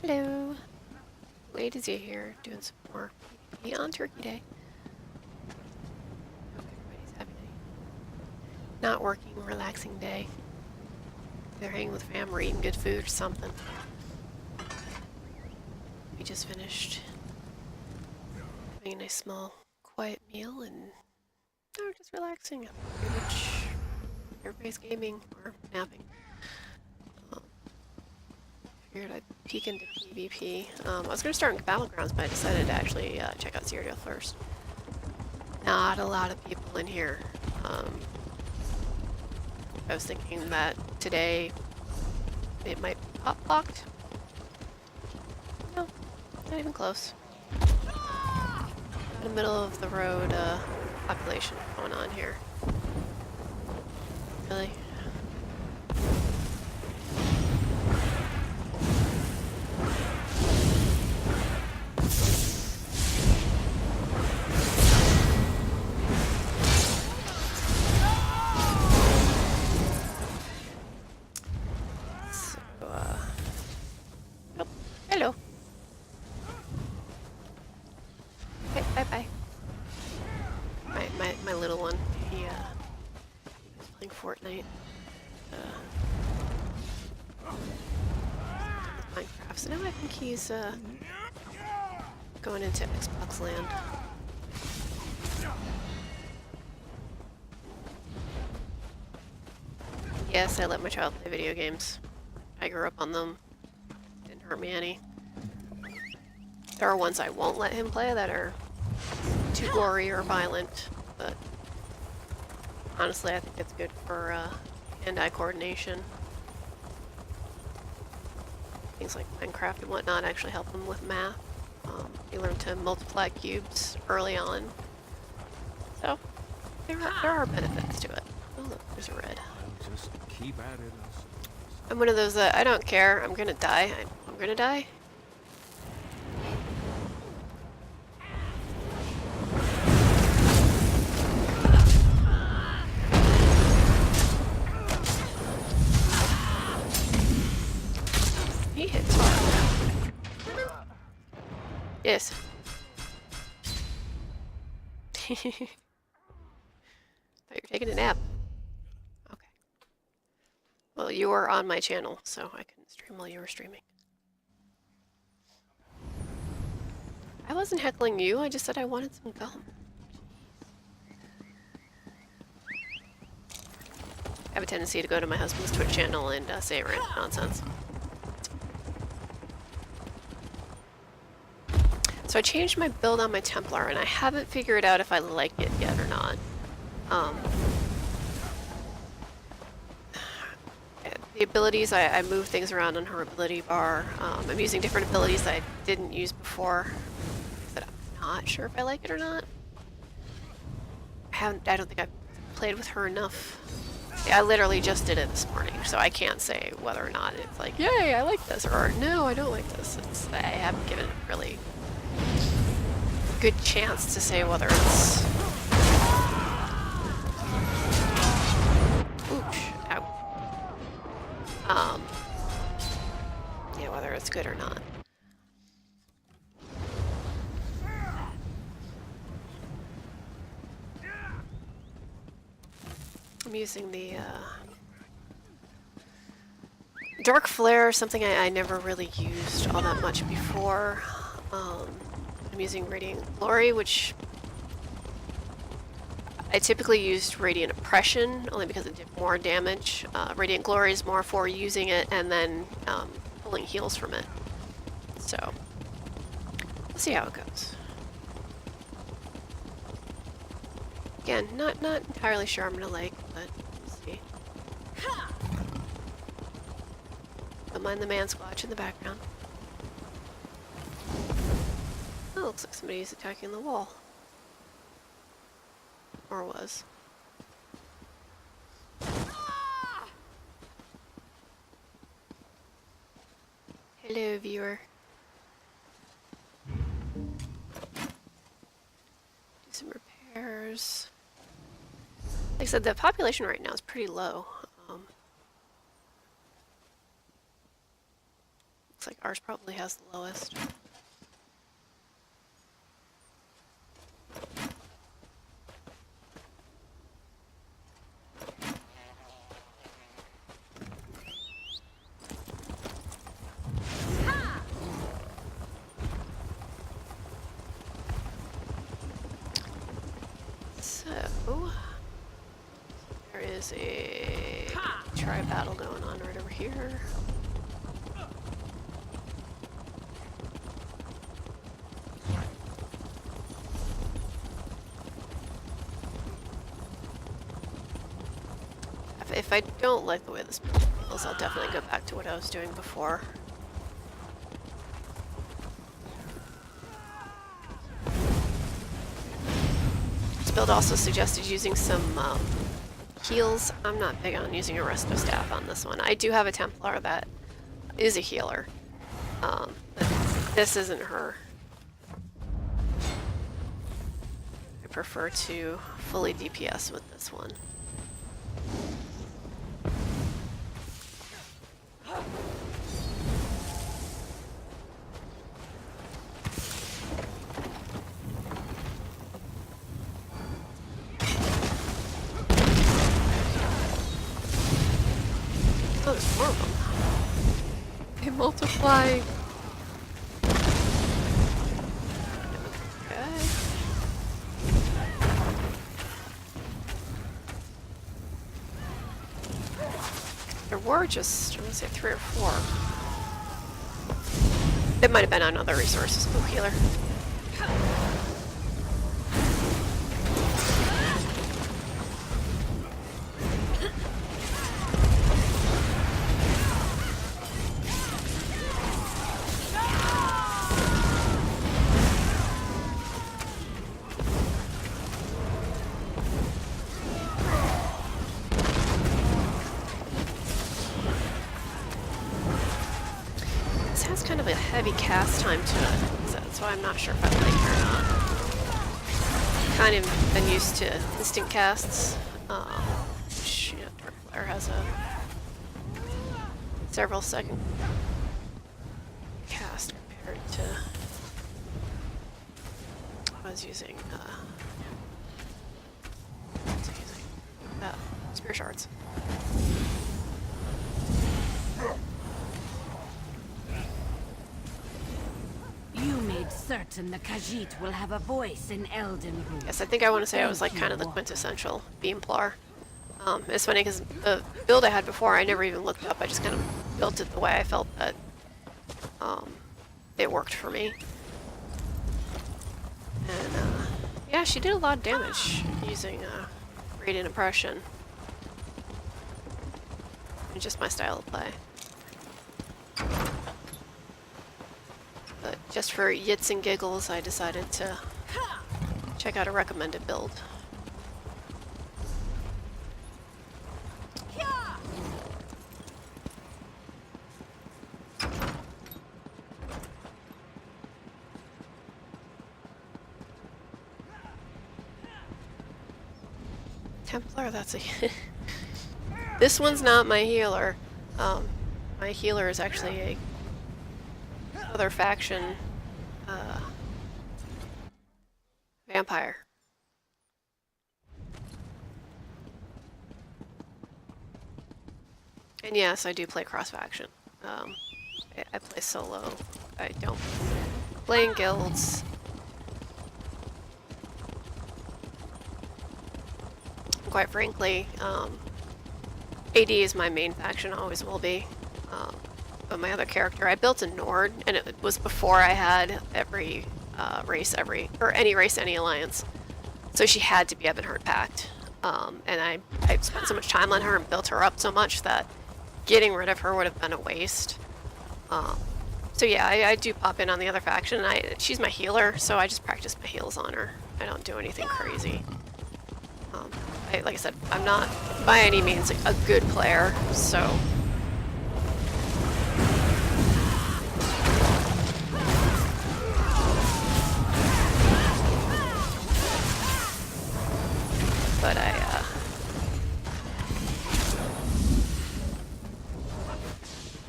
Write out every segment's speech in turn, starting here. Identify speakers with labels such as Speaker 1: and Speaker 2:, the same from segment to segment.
Speaker 1: Hello. Ladies here doing some more PvP on Turkey Day. Hope everybody's having a not working, relaxing day. They're hanging with fam or eating good food or something. We just finished having a nice small quiet meal and now we're just relaxing. Pretty much everybody's gaming or napping. Figured I'd peek into PvP. I was going to start in Battlegrounds, but I decided to actually check out Cyrodiil first. Not a lot of people in here. I was thinking that today it might be pop locked. No, not even close. In the middle of the road population going on here. Really? Hello. Okay, bye-bye. My little one, he was playing Fortnite. With Minecraft, so now I think he's going into Xbox land. Yes, I let my child play video games. I grew up on them. Didn't hurt me any. There are ones I won't let him play that are too gory or violent, but honestly I think it's good for hand-eye coordination. Things like Minecraft and whatnot actually help him with math. You learn to multiply cubes early on. So there are benefits to it. Oh look, there's a red.
Speaker 2: I'll just keep at it.
Speaker 1: I'm one of those that I don't care. I'm gonna die. I'm gonna die. He hits hard. Yes. Thought you were taking a nap. Okay. Well, you were on my channel, so I couldn't stream while you were streaming. I wasn't heckling you, I just said I wanted some gum. I have a tendency to go to my husband's Twitch channel and say random nonsense. So I changed my build on my Templar, and I haven't figured out if I like it yet or not. The abilities, I move things around on her ability bar. I'm using different abilities that I didn't use before. But I'm not sure if I like it or not. I don't think I've played with her enough. Yeah, I literally just did it this morning, so I can't say whether or not it's like, yay, I like this, or no, I don't like this. I haven't given it really good chance to say whether it's... Ooch, ow. Yeah, whether it's good or not. I'm using the Dark Flare, something I never really used all that much before. I'm using Radiant Glory, which I typically used Radiant Oppression, only because it did more damage. Radiant Glory is more for using it and then pulling heals from it. So, we'll see how it goes. Again, not entirely sure I'm gonna like, but we'll see. Don't mind the man squatch in the background. Oh, looks like somebody's attacking the wall. Or was. Hello, viewer. Do some repairs. Like I said, the population right now is pretty low. Looks like Ours probably has the lowest. So, there is a tri-battle going on right over here. If I don't like the way this feels, I'll definitely go back to what I was doing before. This build also suggested using some heals. I'm not big on using a resto staff on this one. I do have a Templar that is a healer, but this isn't her. I prefer to fully DPS with this one. Oh, there's more of them. They multiply. Okay. There were just, I'm gonna say 3 or 4. It might have been on other resources. Oh, healer. This has kind of a heavy cast time to it, so that's why I'm not sure if I like it or not. Kind of been used to instant casts, which, you know, Dark Flare has a several second cast compared to I was using, Spear Shards.
Speaker 3: You made certain the Khajiit will have a voice in Eldenwood.
Speaker 1: Yes, I think I want to say I was like kind of the quintessential Beamplar. It's funny because the build I had before, I never even looked up. I just kind of built it the way I felt that it worked for me. And yeah, she did a lot of damage using Radiant Impression. It's just my style of play. But just for yits and giggles, I decided to check out a recommended build. Templar, that's a... This one's not my healer. My healer is actually a other faction vampire. And yes, I do play cross-faction. I play solo. I don't play in guilds. Quite frankly, AD is my main faction, always will be. But my other character, I built a Nord, and it was before I had every race, any race, any alliance. So she had to be Ebonheart packed. And I spent so much time on her and built her up so much that getting rid of her would have been a waste. So yeah, I do pop in on the other faction, and she's my healer, so I just practice my heals on her. I don't do anything crazy. Like I said, I'm not by any means a good player, so... But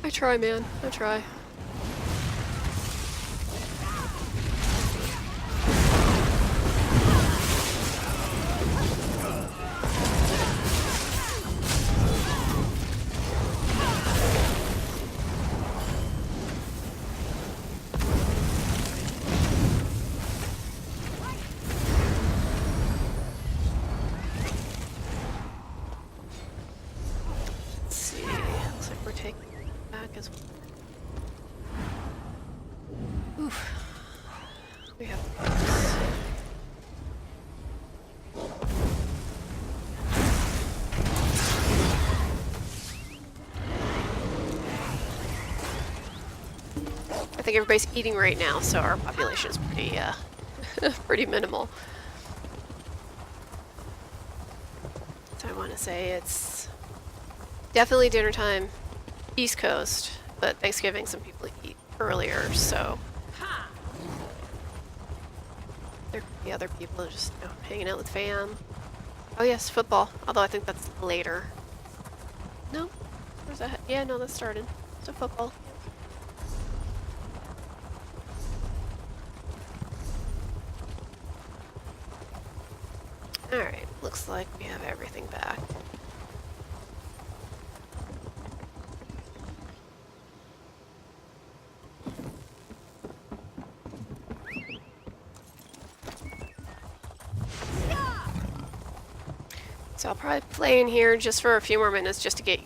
Speaker 1: I try, man. I try. as well. Oof. We have I think everybody's eating right now, so our population is pretty, pretty minimal. So I want to say it's definitely dinner time, East Coast, but Thanksgiving some people eat earlier, so there could be other people just hanging out with fam. Oh yes, football, although I think that's later. No? Where's that? Yeah, no, that started. So football. Alright, looks like we have everything back. So I'll probably play in here just for a few more minutes just to get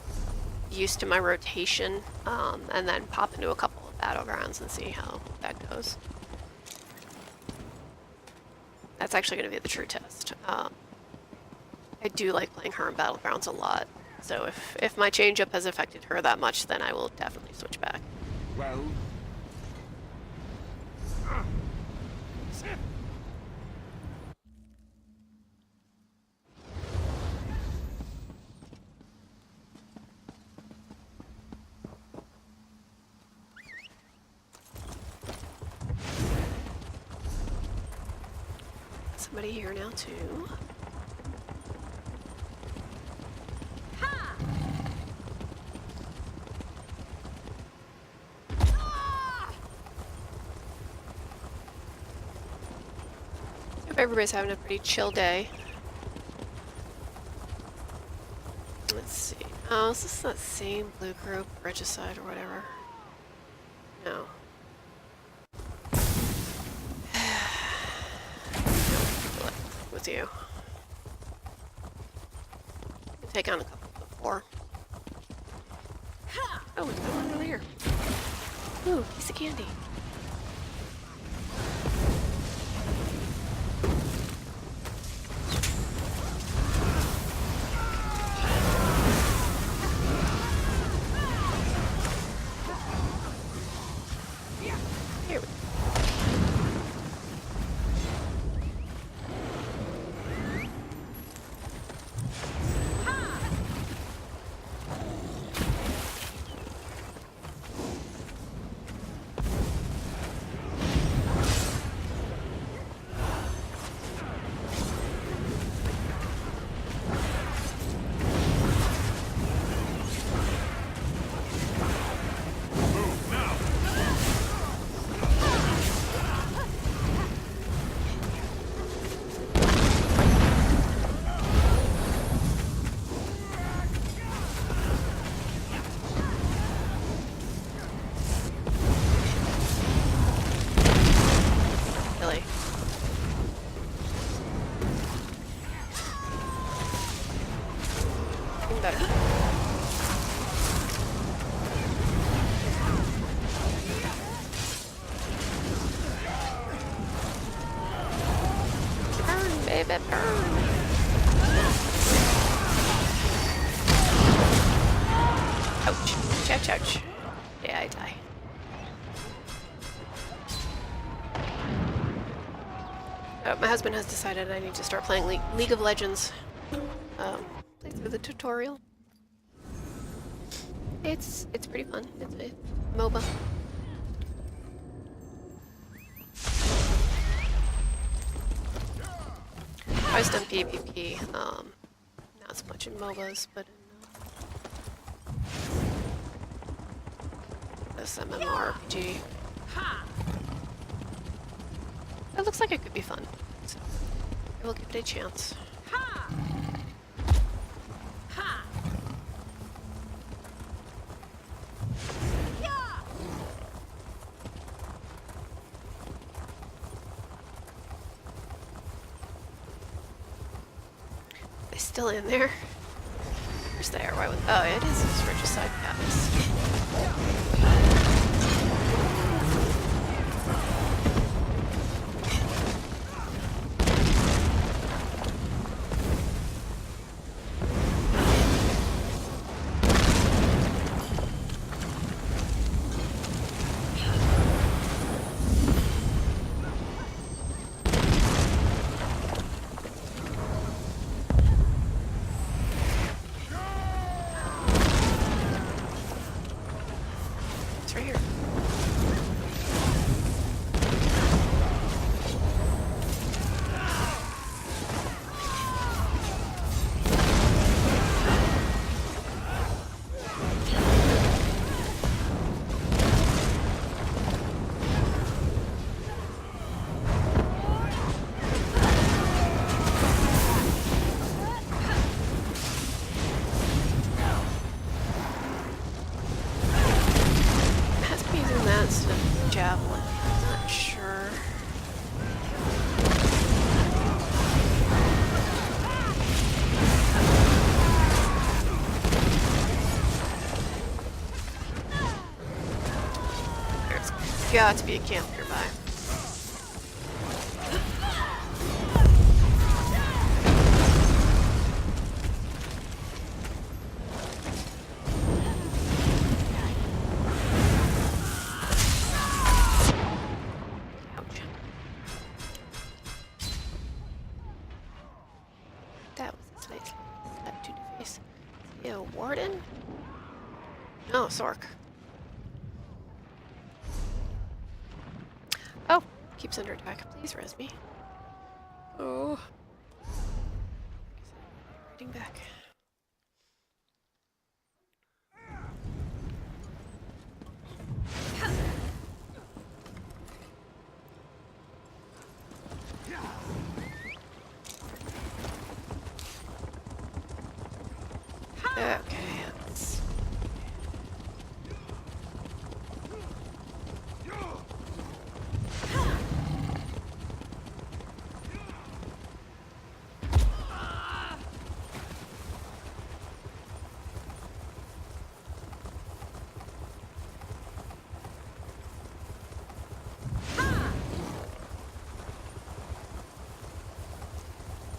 Speaker 1: used to my rotation, and then pop into a couple of Battlegrounds and see how that goes. That's actually going to be the true test. I do like playing her in Battlegrounds a lot, so if my change-up has affected her that much, then I will definitely switch back.
Speaker 2: Well,
Speaker 1: Somebody here now too. Hope everybody's having a pretty chill day. Let's see. Oh, is this that same blue group, Regicide or whatever? No. With you. Take on a couple before. Oh, it's one over here. Ooh, piece of candy. Here we go. Really. Even better. Burn, baby, burn. Ouch. Ouch, ouch. Yeah, I die. My husband has decided I need to start playing League of Legends. Play through the tutorial. It's pretty fun. It's a MOBA. I was done PvP. Not so much in MOBAs, but in this MMORPG. It looks like it could be fun, so I will give it a chance. They still in there? They're copper's there. Why would... Oh, it is his regicide caps. It's right here. Has me using that instead of javelin. I'm not sure. There's got to be a camp nearby. Ouch. That was a nice to face. Yeah, Warden? No, Sork. Oh, keeps under attack. Please res me. Oh. Heading back. Okay, let's...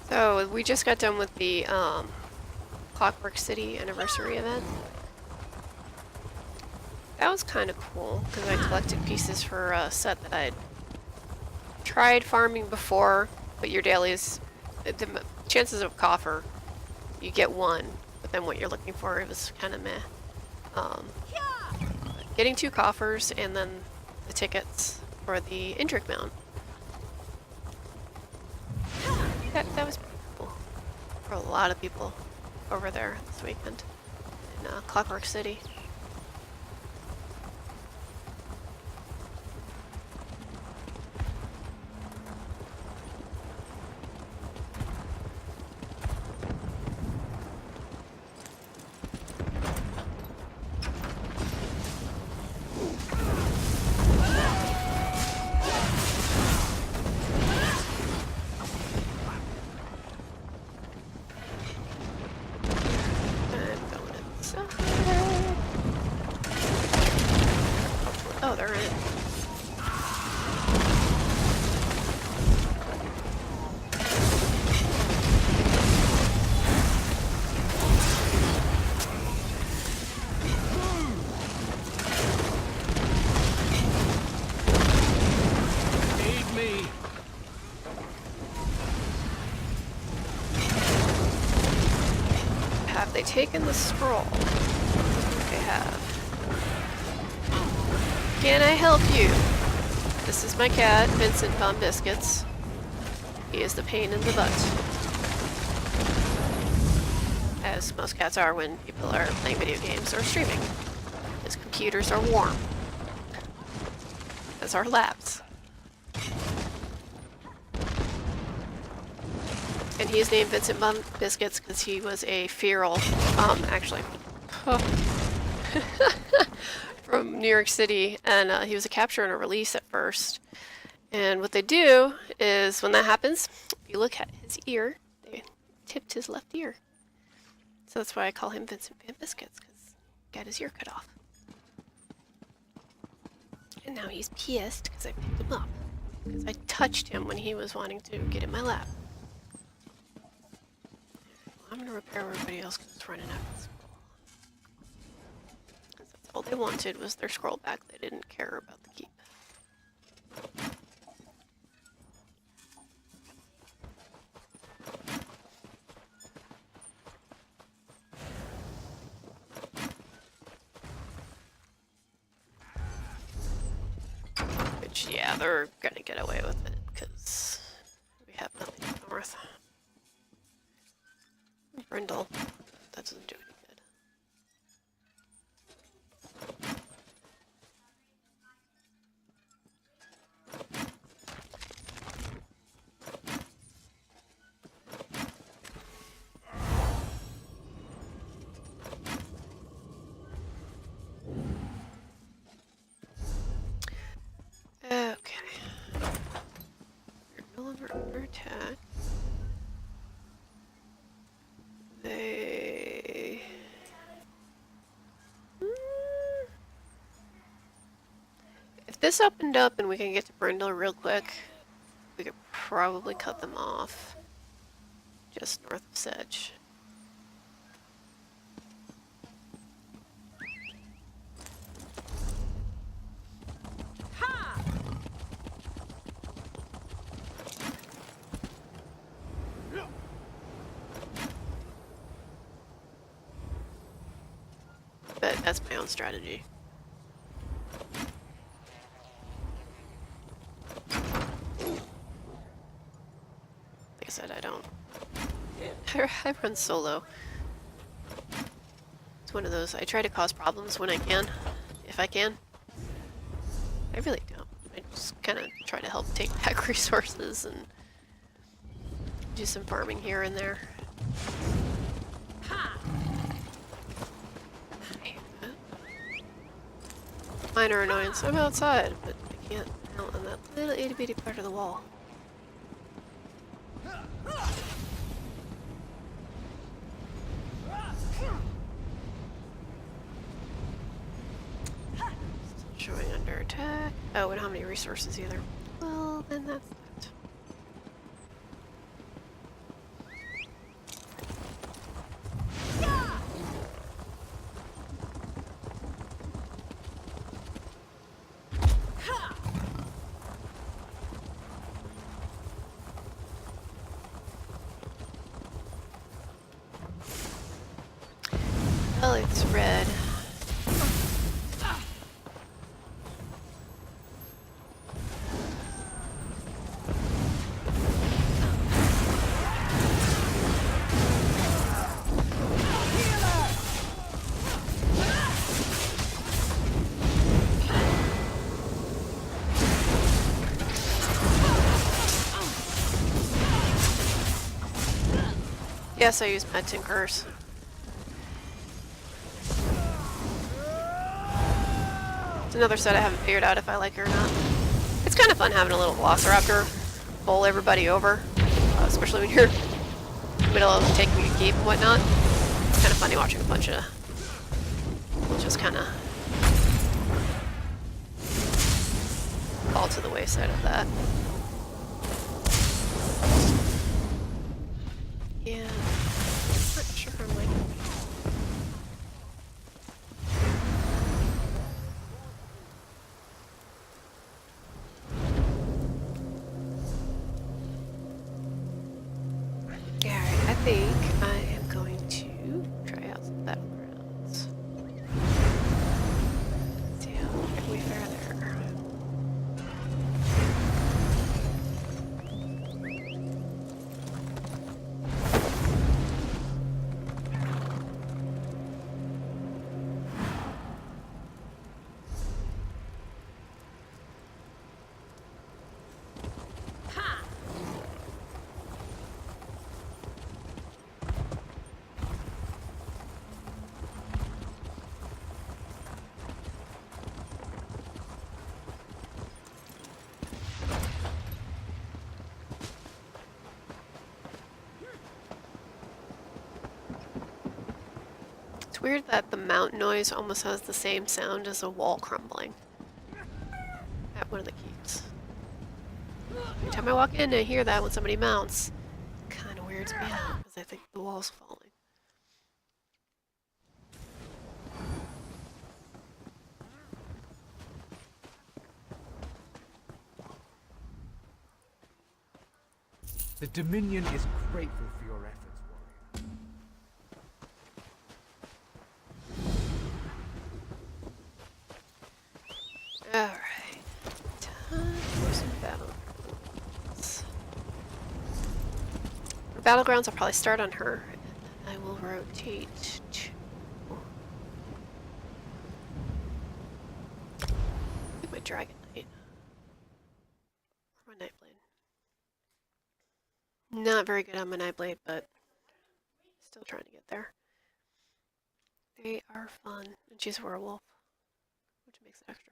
Speaker 1: So we just got done with the Clockwork City anniversary event. That was kind of cool because I collected pieces for a set that I'd tried farming before, but your dailies, the chances of coffer, you get one, but then what you're looking for, it was kind of meh. Getting 2 coffers and then the tickets for the Indrik Mount. That was pretty cool for a lot of people over there this weekend in Clockwork City. Oh, they're in.
Speaker 2: Aid me.
Speaker 1: Have they taken the scroll? They have. Can I help you? This is my cat, Vincent Von Biscuits. He is the pain in the butt. As most cats are when people are playing video games or streaming. His computers are warm. As are labs. And he's named Vincent Von Biscuits because he was a feral, actually, from New York City, and he was a capture and a release at first. And what they do is, when that happens, if you look at his ear, they tipped his left ear. So that's why I call him Vincent Van Biscuits, because he got his ear cut off. And now he's pissed because I picked him up. Because I touched him when he was wanting to get in my lap. I'm gonna repair everybody else because it's running out of scroll. Because that's all they wanted was their scroll back. They didn't care about the keep. Which, yeah, they're gonna get away with it because we have nothing up north. Brindle. That doesn't do any good. Okay. We're no longer under attack. They... If this opened up and we can get to Brindle real quick, we could probably cut them off just north of Sedge. But that's my own strategy. Like I said, I don't. I run solo. It's one of those, I try to cause problems when I can, if I can. I really don't. I just kind of try to help take back resources and do some farming here and there. Minor annoyance. I'm outside, but I can't out on that little itty bitty part of the wall. Still showing under attack. Oh, and how many resources either. Well, then that's that. Well, it's red. Yes, I use Med Tinkers. It's another set I haven't figured out if I like it or not. It's kind of fun having a little Velociraptor bowl everybody over, especially when you're in the middle of taking a keep and whatnot. It's kind of funny watching a bunch of people just kind of fall to the wayside of that. Yeah, I'm not sure I'm like... Alright, I think I am going to try out some Battlegrounds. See how we fare there. weird that the mount noise almost has the same sound as a wall crumbling at one of the keeps. Every time I walk in, I hear that when somebody mounts. Kind of weirds me out because I think the wall's falling.
Speaker 2: The Dominion is grateful for your efforts, warrior.
Speaker 1: Alright. Time for some battlegrounds. For battlegrounds, I'll probably start on her, and then I will rotate to... I think my Dragon Knight. Or my Nightblade. Not very good on my Nightblade, but still trying to get there. They are fun, and she's a werewolf, which makes it extra fun.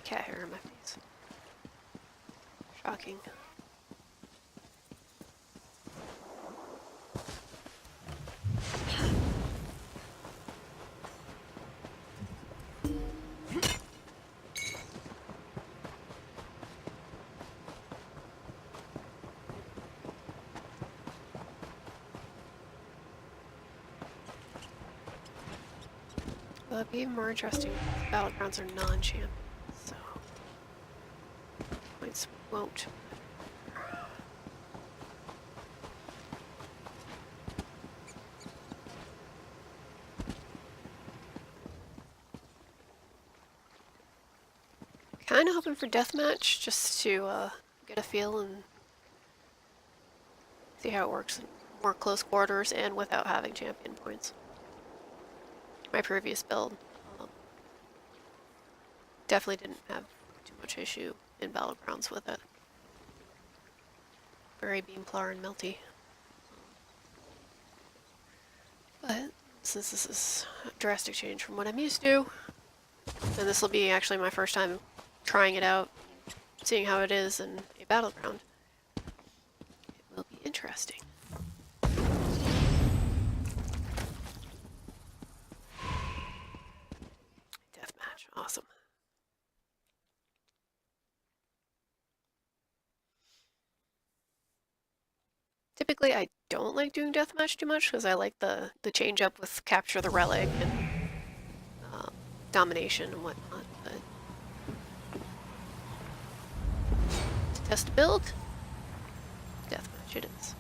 Speaker 1: Cat hair in my face. Shocking. Well, it'd be even more interesting if battlegrounds are non-champions, so points won't. Kinda hoping for deathmatch, just to get a feel and see how it works in more close quarters and without having champion points. My previous build definitely didn't have too much issue in battlegrounds with it. Very beamplar and melty. But since this is a drastic change from what I'm used to, and this will be actually my first time trying it out, seeing how it is in a battleground, it will be interesting. Deathmatch, awesome. Typically, I don't like doing deathmatch too much because I like the change up with capture the relic and domination and whatnot. But to test a build, deathmatch it is.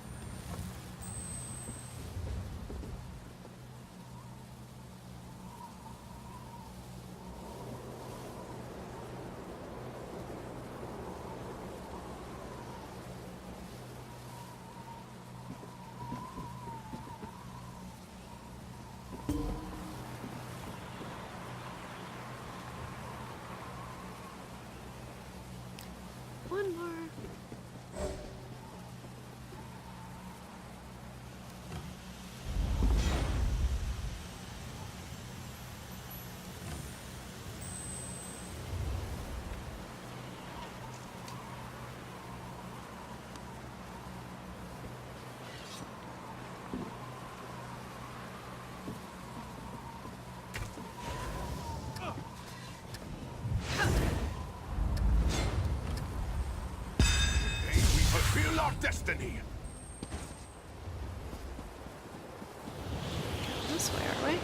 Speaker 1: One more.
Speaker 4: Fulfill our destiny.
Speaker 1: This way, are we?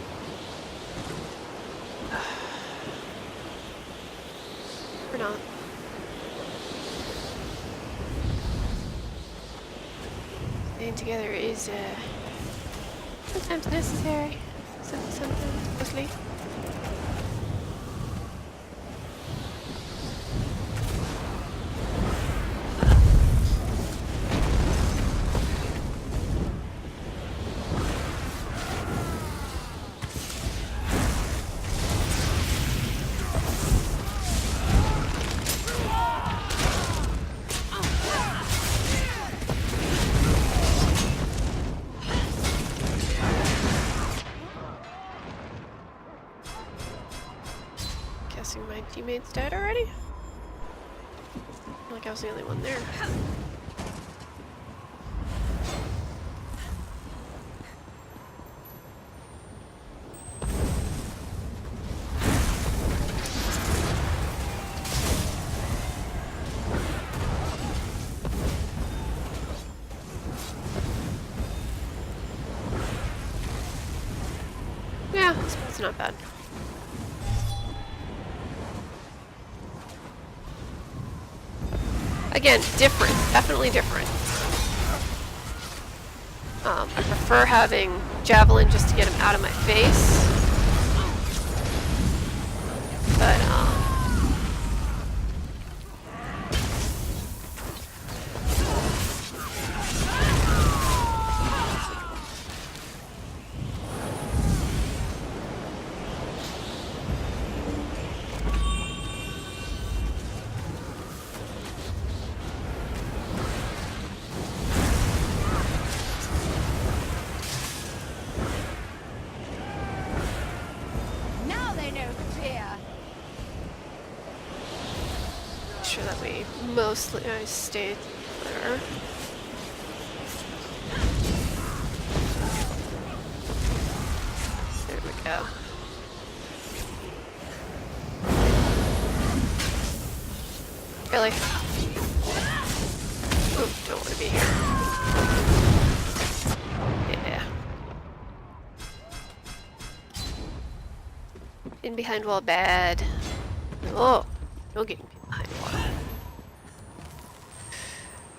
Speaker 1: We're not. Staying together is sometimes necessary, sometimes mostly. Guessing my teammate's dead already? Like I was the only one there. Yeah, it's not bad. Again, different. Definitely different. I prefer having Javelin just to get him out of my face. But,
Speaker 3: Now they know fear.
Speaker 1: make sure that we mostly stay there. There we go. Really? Oop, don't want to be here. Yeah. In behind wall, bad. Oh, no getting behind wall.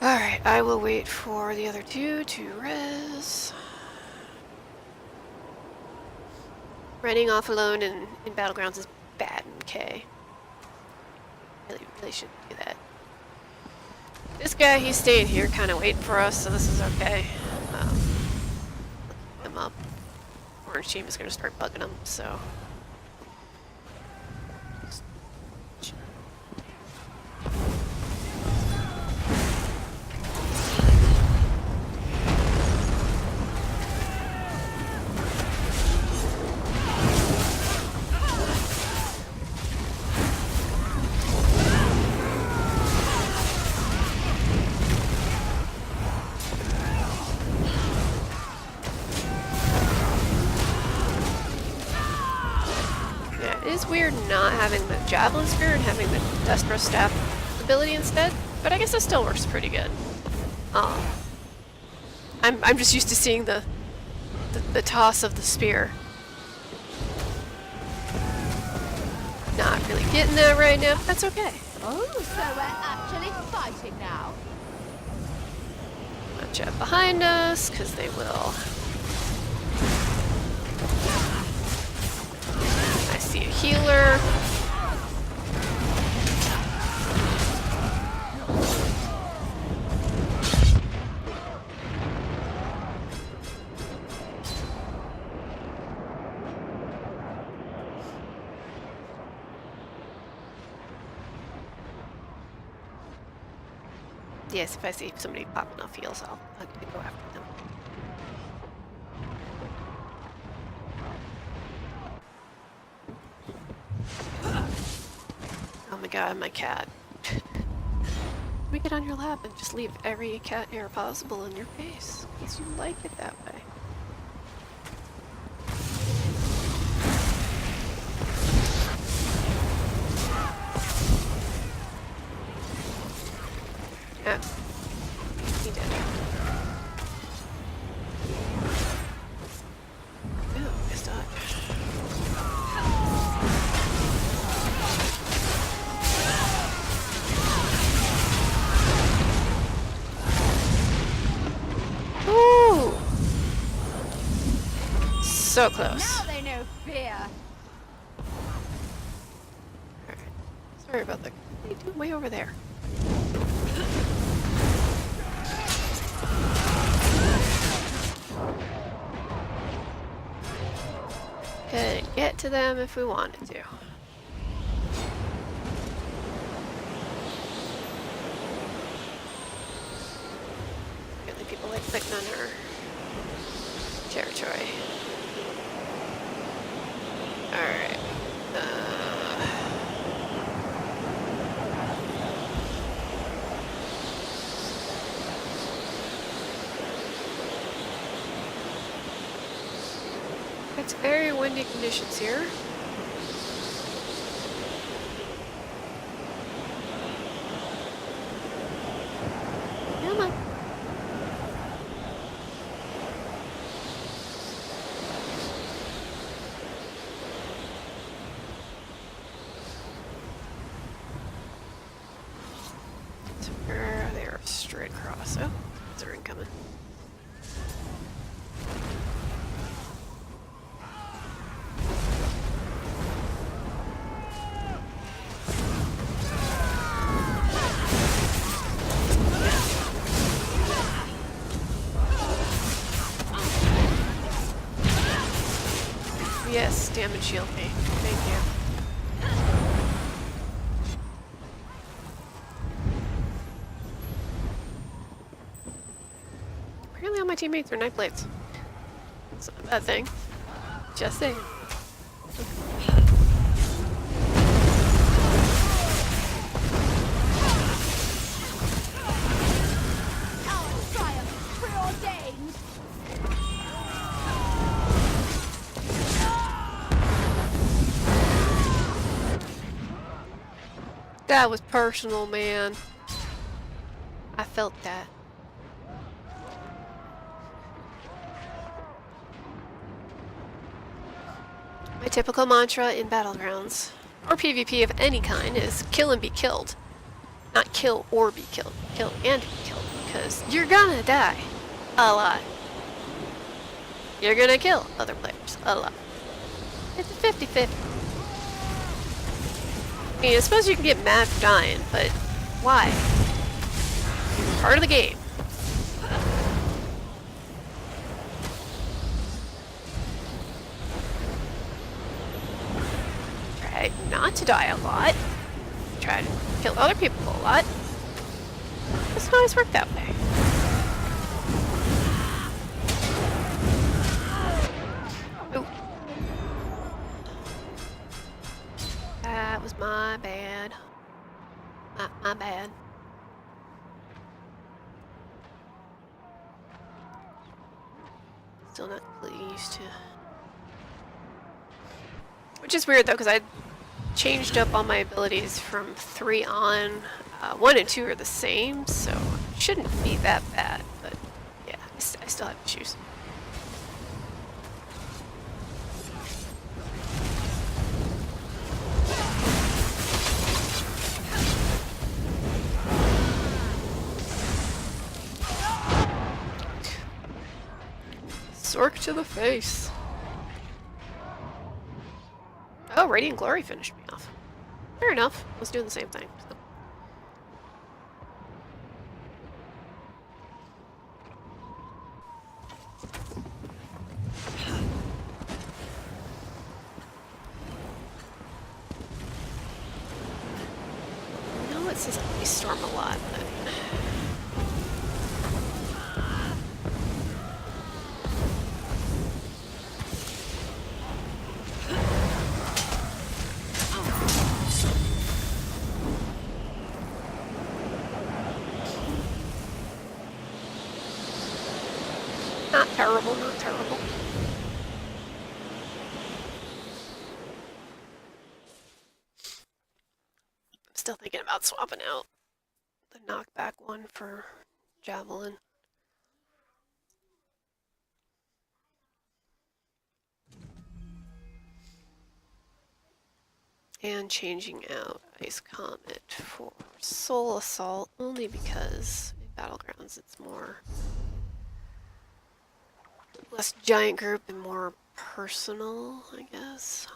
Speaker 1: Alright, I will wait for the other two to res. Running off alone in Battlegrounds is bad in K. Really shouldn't do that. This guy, he's staying here kind of waiting for us, so this is okay. Look him up. Orange team is going to start bugging him, so... It's weird not having the Javelin Spear and having the Destro Staff ability instead, but I guess that still works pretty good. I'm just used to seeing the toss of the spear. Not really getting that right now, but that's okay.
Speaker 3: Oh, so we're actually fighting now.
Speaker 1: Watch out behind us, because they will. I see a healer. Yes, if I see somebody popping off heals, I'll go after them. Oh my god, my cat. Let me get on your lap and just leave every cat hair possible in your face, because you like it that way. Yeah. He did. Ooh, missed dodge. Ooh! So close.
Speaker 3: Now they know fear.
Speaker 1: Alright. Sorry about that. What are you doing way over there? Could get to them if we wanted to. Apparently people like clicking on her territory. Alright. It's very windy conditions here. Come on. So where they are straight across. Oh, they're incoming. Yes, damage shield me. Thank you. Apparently all my teammates are knife blades. It's not a bad thing. Just saying. That was personal, man. I felt that. My typical mantra in Battlegrounds, or PvP of any kind, is kill and be killed. Not kill or be killed. Kill and be killed. Because you're gonna die. A lot. You're gonna kill other players. A lot. It's a 50-50. I mean, I suppose you can get mad for dying, but why? It's part of the game. Try not to die a lot. Try to kill other people a lot. It's not always work that way. Ooh. That was my bad. My bad. Still not completely used to. Which is weird though, because I changed up all my abilities from 3 on. 1 and 2 are the same, so it shouldn't be that bad. But yeah, I still have issues. Sork to the face. Oh, Radiant Glory finished me off. Fair enough. I was doing the same thing. So. I know it says Ice Storm a lot, but... Not terrible, not terrible. I'm still thinking about swapping out the knockback one for Javelin. And changing out Ice Comet for Soul Assault only because in Battlegrounds it's more less giant group and more personal, I guess.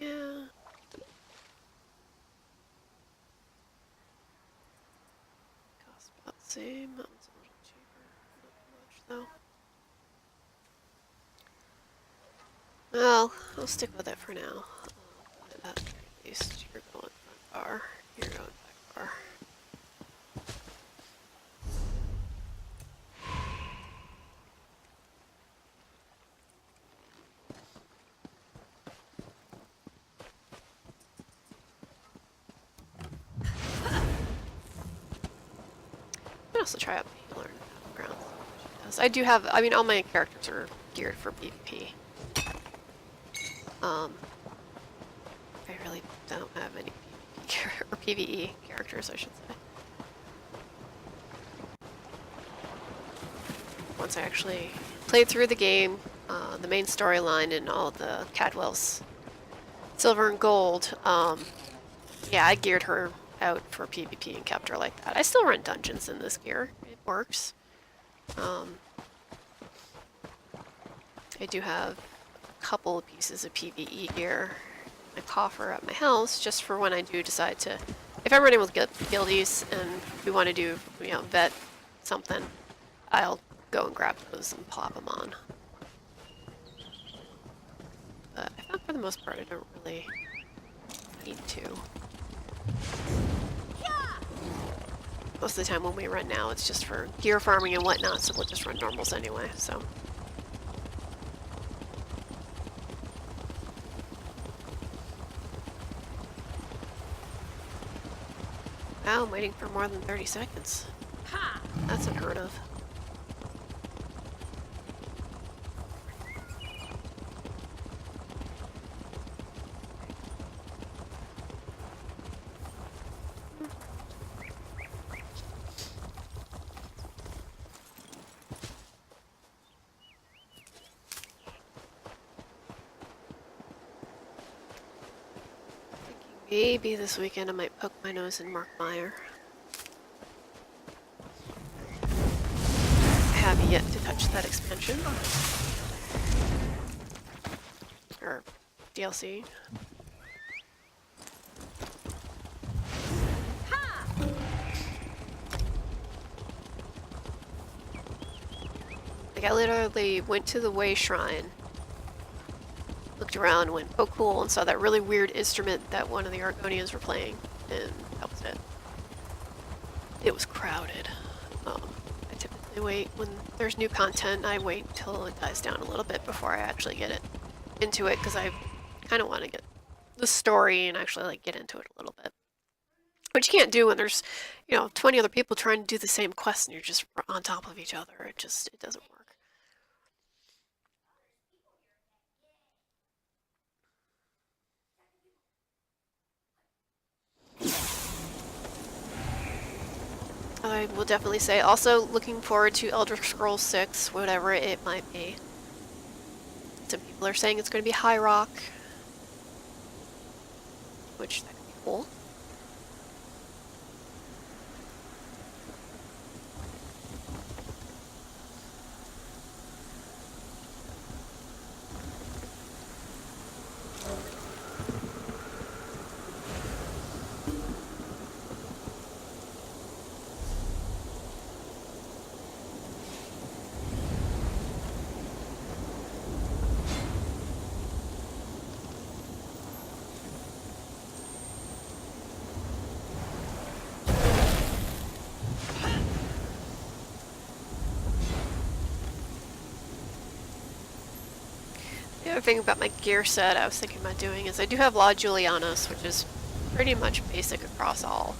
Speaker 1: Yeah. Cost about the same. That one's a little cheaper. Not much though. Well, I'll stick with it for now. At least you're going front bar. You're going back bar. also try out Healer in Battleground. Yes, I do have, I mean, all my characters are geared for PvP. I really don't have any PvP or PvE characters, I should say. Once I actually played through the game, the main storyline and all the Cadwell's silver and gold, yeah, I geared her out for PvP and kept her like that. I still run dungeons in this gear. It works. I do have a couple of pieces of PvE gear in my coffer at my house, just for when I do decide to, if I'm running with guildies and we want to do, you know, vet something, I'll go and grab those and pop them on. But I found for the most part I don't really need to. Most of the time when we run now, it's just for gear farming and whatnot, so we'll just run normals anyway, so. Wow, I'm waiting for more than 30 seconds. That's unheard of. Maybe this weekend I might poke my nose in Mark Meyer. I have yet to touch that expansion. Or DLC. Like, I literally went to the Way Shrine, looked around, went, oh cool, and saw that really weird instrument that one of the Argonians were playing, and that was it. It was crowded. I typically wait when there's new content, I wait until it dies down a little bit before I actually get into it, because I kind of want to get the story and actually like get into it a little bit. Which you can't do when there's, you know, 20 other people trying to do the same quest and you're just on top of each other. It doesn't work. I will definitely say, also looking forward to Elder Scrolls 6, whatever it might be. Some people are saying it's going to be High Rock, which that could be cool. The other thing about my gear set I was thinking about doing is I do have Law Julianus, which is pretty much basic across all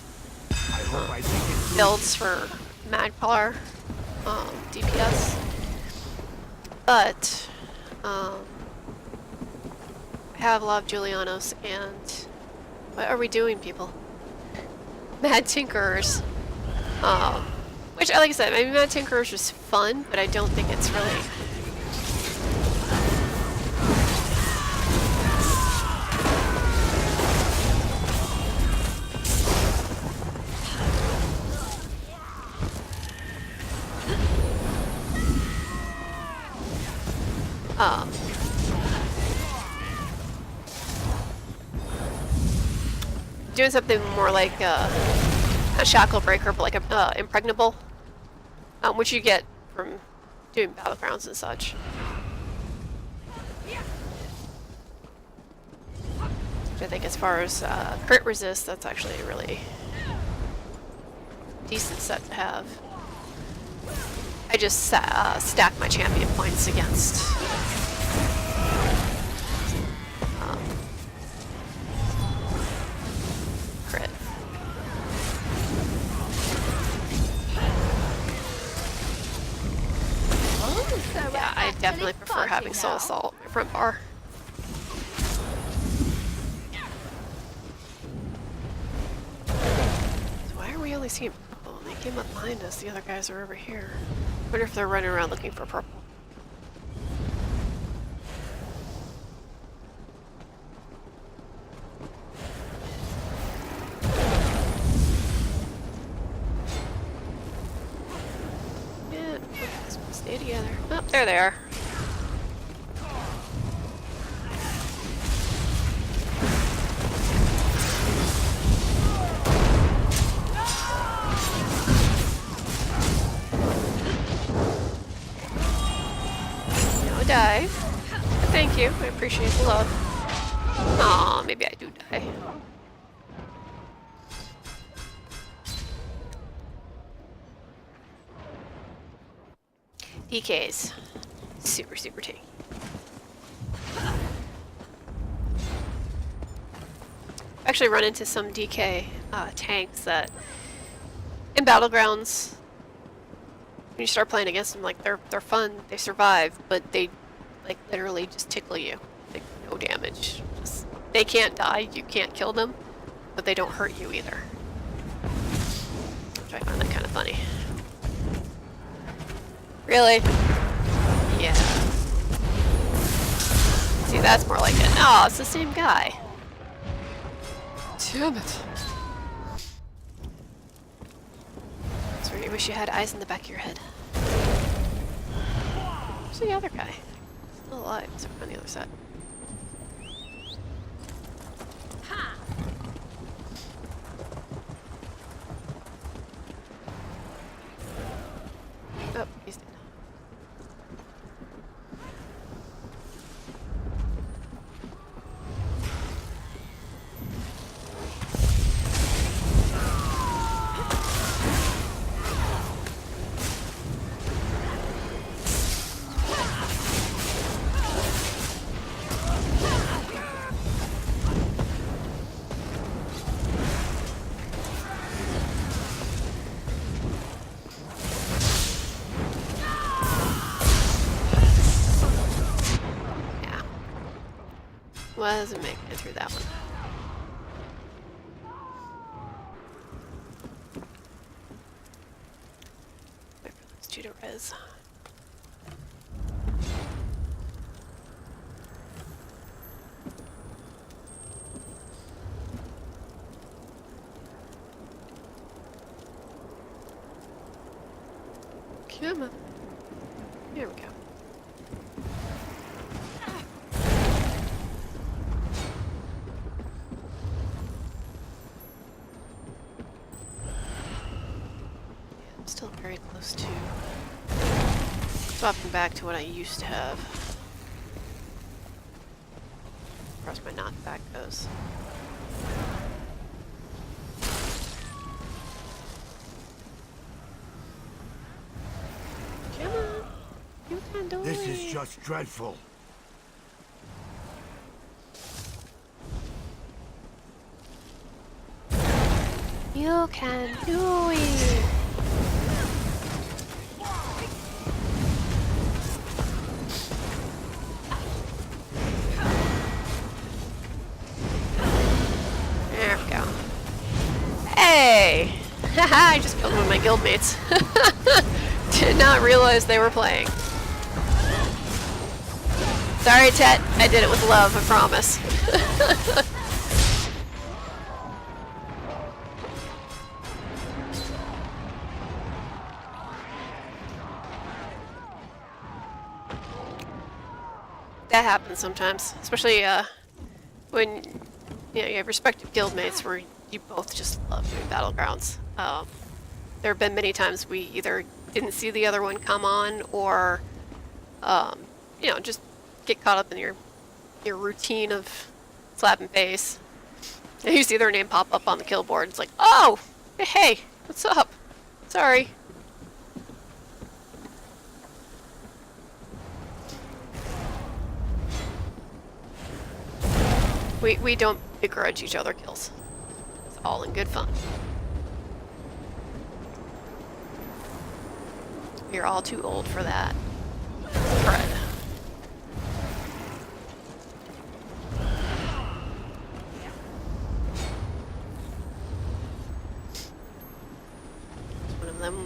Speaker 1: builds for Magplar DPS. But I have Law of Julianus and what are we doing, people? Mad Tinkerers. Which, like I said, I mean, Mad Tinkerers is fun, but I don't think it's really doing something more like a shackle breaker, but like a impregnable, which you get from doing battlegrounds and such. Which I think, as far as crit resist, that's actually a really decent set to have. I just stack my champion points against crit. Yeah, I definitely prefer having Soul Assault in my front bar. So why are we only seeing purple? When they came up behind us, the other guys are over here. I wonder if they're running around looking for purple. Yeah, stay together. Oh, there they are. No die. Thank you. I appreciate the love. Aw, maybe I do die. DKs. Super, super tanky. Actually run into some DK tanks that in Battlegrounds, when you start playing against them, like they're fun, they survive, but they like literally just tickle you. Like no damage. Just, they can't die, you can't kill them, but they don't hurt you either. Which I find that kind of funny. Really? Yeah. See, that's more like it. Oh, it's the same guy. Damn it. That's where you wish you had eyes in the back of your head. Where's the other guy? Still alive. He's on the other side. Oh, he's dead. Wasn't making it through that one. Wait for those two to res. Come on. Here we go. Still very close to swapping back to what I used to have. As far as my knockback goes. Come on. You can do it.
Speaker 4: This is just dreadful.
Speaker 1: You can do it. There we go. Hey! Haha, I just killed one of my guildmates. Did not realize they were playing. Sorry, Tet. I did it with love, I promise. That happens sometimes, especially when you have respective guildmates where you both just love doing Battlegrounds. There have been many times we either didn't see the other one come on, or just get caught up in your routine of slapping face. And you see their name pop up on the kill board. It's like, oh, hey, what's up? Sorry. We don't begrudge each other kills. It's all in good fun. You're all too old for that.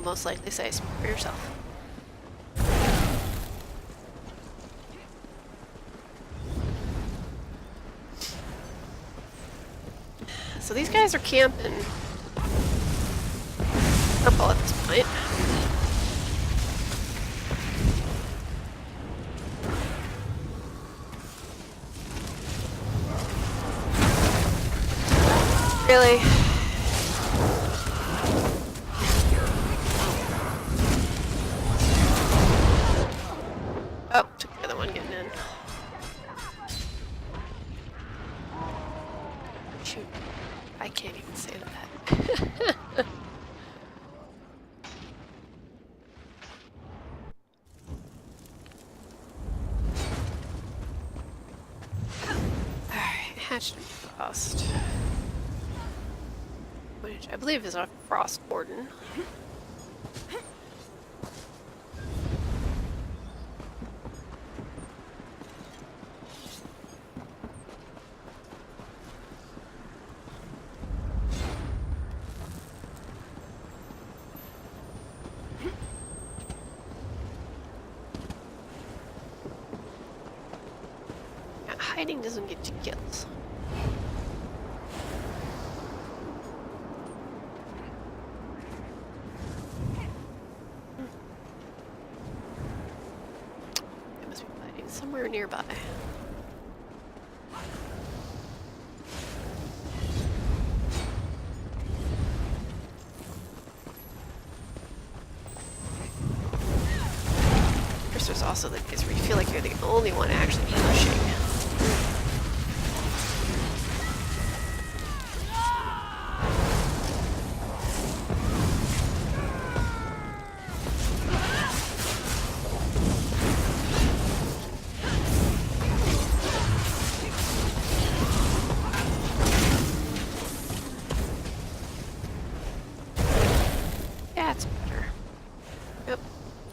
Speaker 1: most likely say speak for yourself. So these guys are camping purple at this point. Really? Oh, took the other one getting in. Shoot. I can't even say that. Alright, hatched and frost. Which I believe is a frost warden. Yeah, hiding doesn't get you kills. It must be fighting somewhere nearby. There's also the case where you feel like you're the only one actually pushing. That's better. Yep,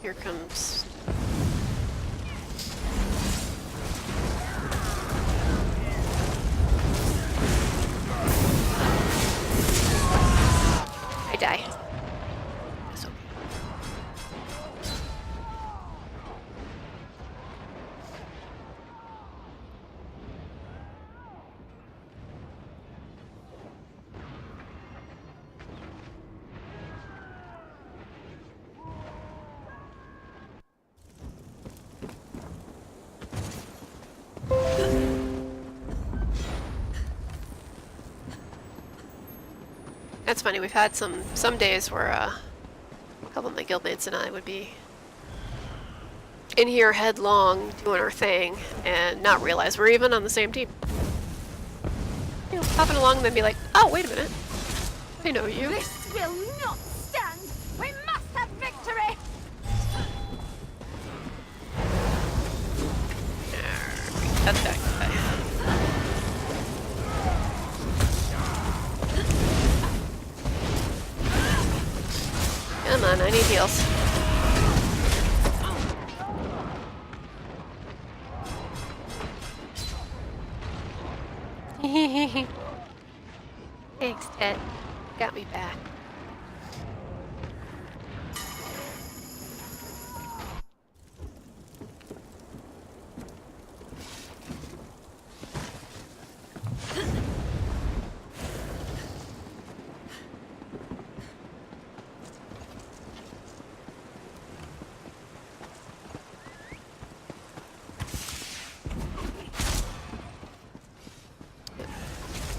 Speaker 1: here comes. I die. It's okay. That's funny, we've had some days where a couple of my guildmates and I would be in here headlong doing our thing and not realize we're even on the same team. You know, popping along and then be like, oh, wait a minute. I know you.
Speaker 3: This will not stand! We must have victory!
Speaker 1: Alright, that's that guy. Come on, I need heals. Thanks, Ted. Got me back.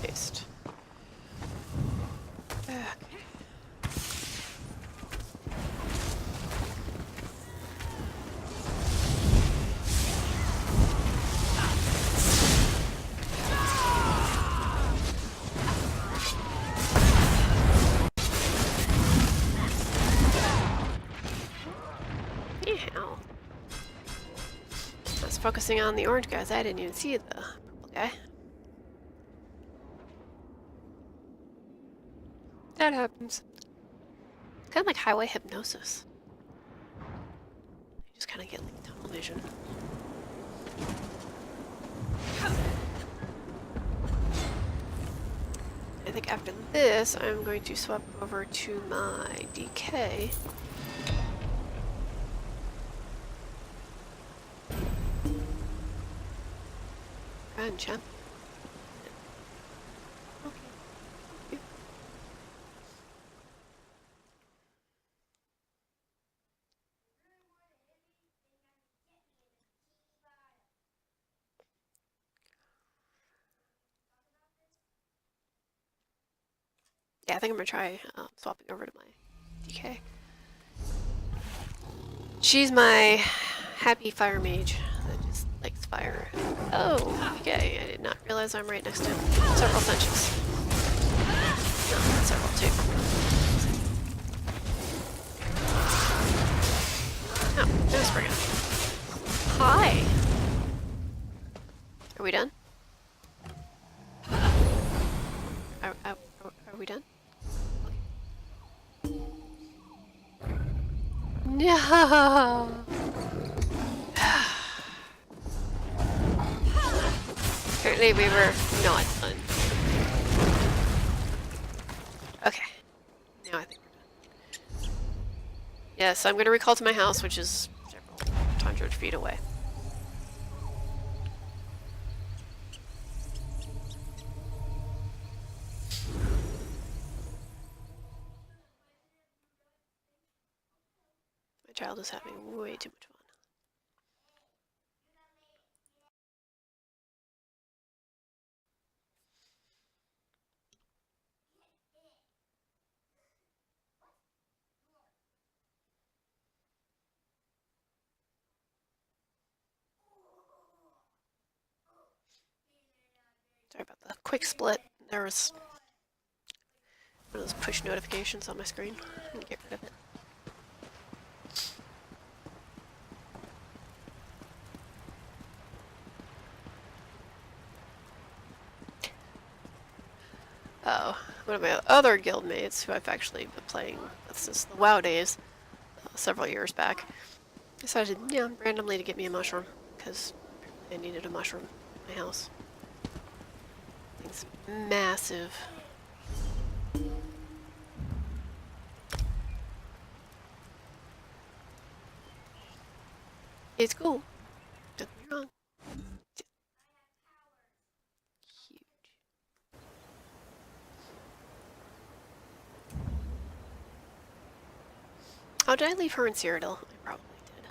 Speaker 1: Paste. Okay. Ew. I was focusing on the orange guys. I didn't even see the purple guy. That happens. It's kind of like highway hypnosis. You just kind of get like tunnel vision. I think think after this, I'm going to swap over to my DK. Grand champ. Okay. Thank you. Yeah, I think I'm gonna try swapping over to my DK. She's my happy fire mage that just likes fire. Oh, okay. I did not realize I'm right next to several benches. No, not several, two. Oh, there's Brigham. Hi. Are we done? Are we done? No. Apparently we were not done. Okay. Now I think we're done. Yes, I'm gonna recall to my house, which is several hundred feet away. My child is having way too much fun. Sorry about the quick split. There was one of those push notifications on my screen. I'm gonna get rid of it. Oh, one of my other guildmates, who I've actually been playing with since the WoW days, several years back, decided, yeah, randomly to get me a mushroom, because I needed a mushroom in my house. Thing's massive. It's cool. Don't get me wrong. Huge. Oh, did I leave her in Cyrodiil? I probably did.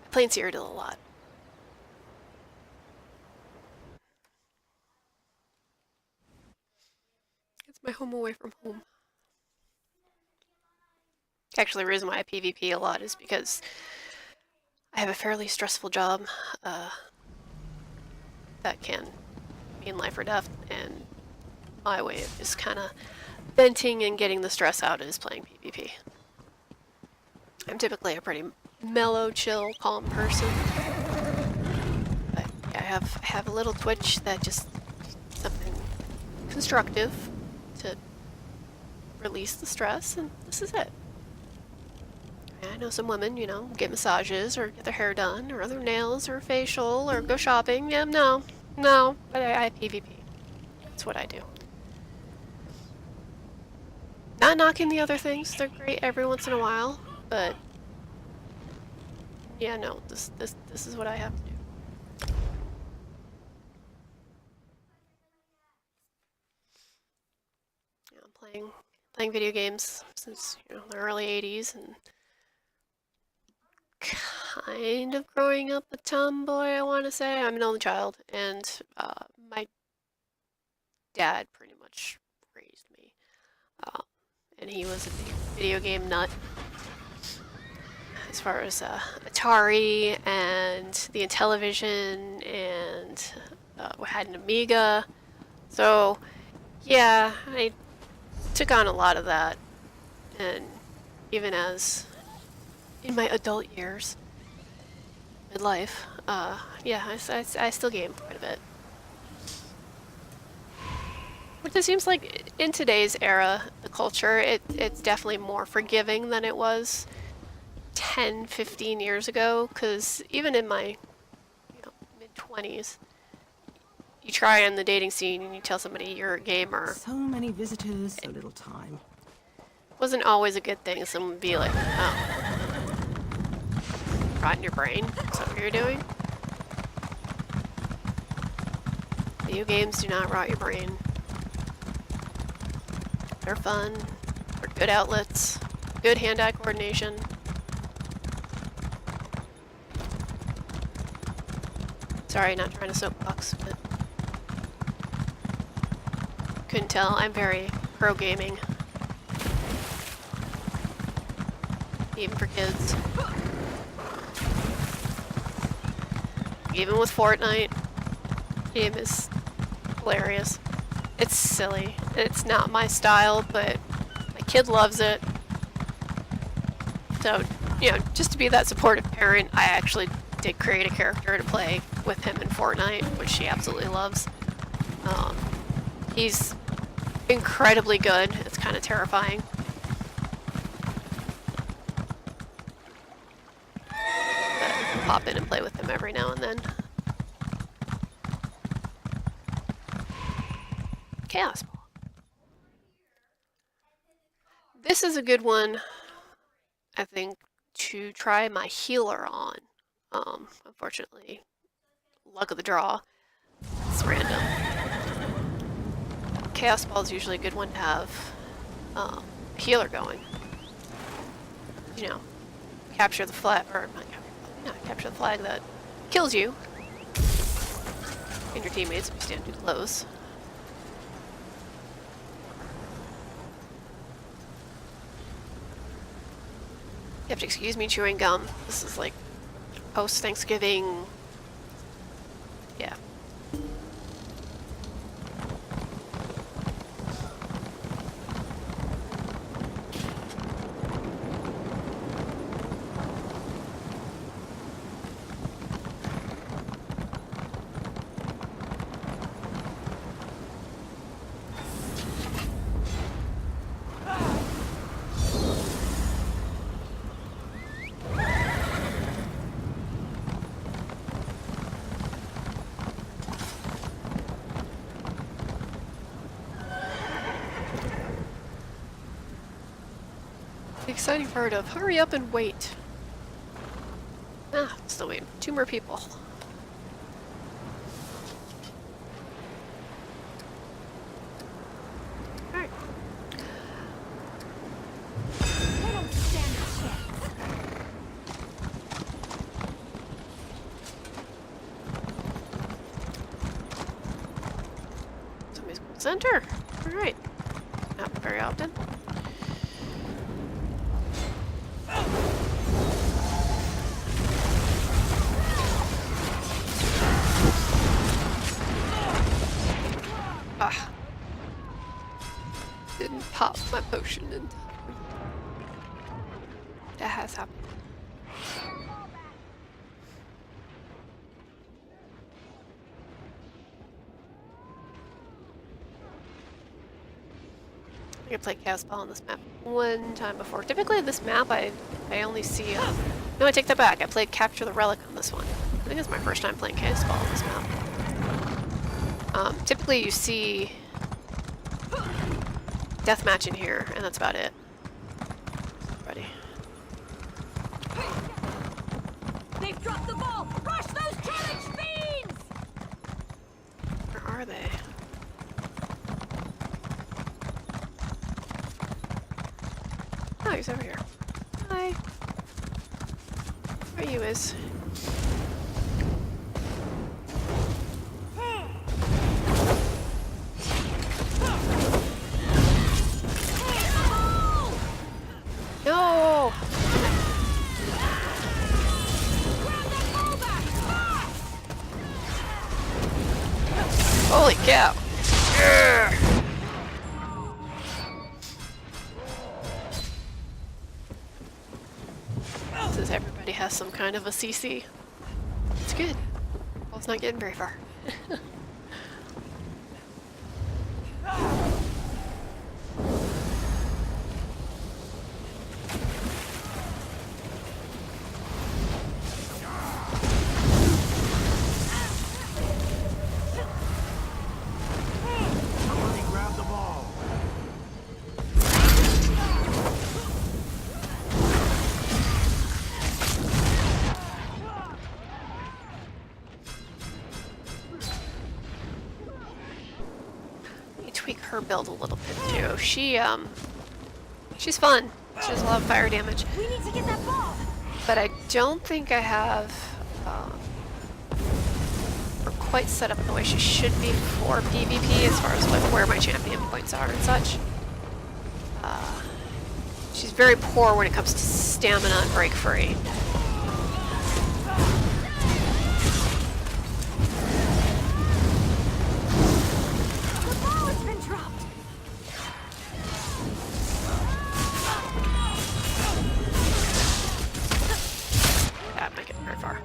Speaker 1: I play in Cyrodiil a lot. It's my home away from home. Actually, the reason why I PvP a lot is because I have a fairly stressful job that can mean life or death, and my way of just kind of venting and getting the stress out is playing PvP. I'm typically a pretty mellow, chill, calm person, but I have a little twitch that just something constructive to release the stress, and this is it. I know some women, you know, get massages or get their hair done or their nails or facial or go shopping. Yeah, no, but I PvP. That's what I do. Not knocking the other things; they're great every once in a while, but yeah, no, this is what I have to do. Yeah, I'm playing video games since, you know, the early '80s, and kind of growing up a tomboy, I want to say. I'm an only child, and my dad pretty much raised me. And he was a big video game nut. As far as Atari and the Intellivision, and we had an Amiga. So, yeah, I took on a lot of that. And even as in my adult years, midlife, yeah, I still game quite a bit. Which it seems like in today's era, the culture, it's definitely more forgiving than it was 10, 15 years ago, because even in my, you know, mid-20s, you try on the dating scene and you tell somebody you're a gamer.
Speaker 5: So many visitors, so little time.
Speaker 1: Wasn't always a good thing. Someone would be like, oh, rot in your brain? Is that what you're doing? Video games do not rot your brain. They're fun. They're good outlets. Good hand-eye coordination. Sorry, not trying to soapbox, but couldn't tell. I'm very pro-gaming. Even for kids. Even with Fortnite. Game is hilarious. It's silly. It's not my style, but my kid loves it. So, you know, just to be that supportive parent, I actually did create a character to play with him in Fortnite, which she absolutely loves. He's incredibly good. It's kind of terrifying. But I can pop in and play with him every now and then. Chaos Ball. This is a good one, I think, to try my healer on. Unfortunately, luck of the draw. It's random. Chaos Ball is usually a good one to have healer going. You know, capture the flag, or not capture the flag that kills you and your teammates if you stand too close. You have to excuse me chewing gum. This is like post-Thanksgiving. Yeah. The exciting part of hurry up and wait. Ah, still waiting. 2 more people. Alright.
Speaker 3: They don't stand a chance.
Speaker 1: Somebody's going center. Alright. Not very often. Ah. Didn't pop my potion in time. That has happened. I think I played Chaos Ball on this map one time before. Typically this map I only see no, I take that back. I played Capture the Relic on this one. I think it's my first time playing Chaos Ball on this map. Typically you see deathmatch in here, and that's about it. Ready.
Speaker 3: They've dropped the ball! Rush those challenge fiends!
Speaker 1: Where are they? Oh, he's over here. Hi. Where you is? No! Holy cow! Says everybody has some kind of a CC. It's good. Well, it's not getting very far. tweak her build a little bit too. She's fun. She does a lot of fire damage.
Speaker 3: We need to get that ball.
Speaker 1: But I don't think I have her quite set up the way she should be for PvP as far as like where my champion points are and such. She's very poor when it comes to stamina and break free.
Speaker 3: The ball has been dropped.
Speaker 1: That might get very far.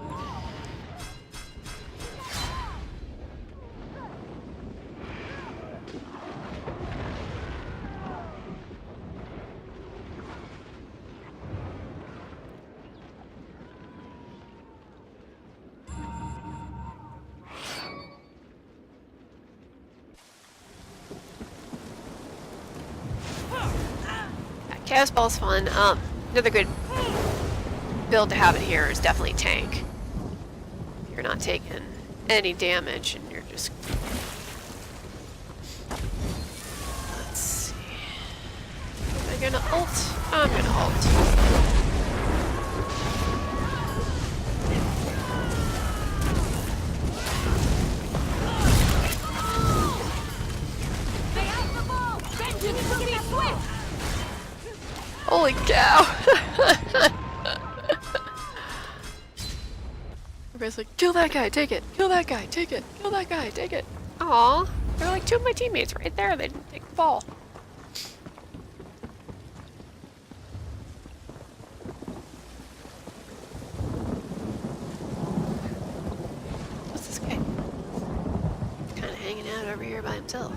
Speaker 1: Chaos Ball's fun. Another good build to have in here is definitely tank. You're not taking any damage and you're just... Let's see... Am I gonna ult? I'm gonna ult.
Speaker 3: They have the ball. Vengeance will be swift.
Speaker 1: Holy cow! Everybody's like, kill that guy, take it! Kill that guy, take it! Kill that guy, take it! Aw, they're like two of my teammates right there. They didn't take the ball. What's this guy? He's kind of hanging out over here by himself.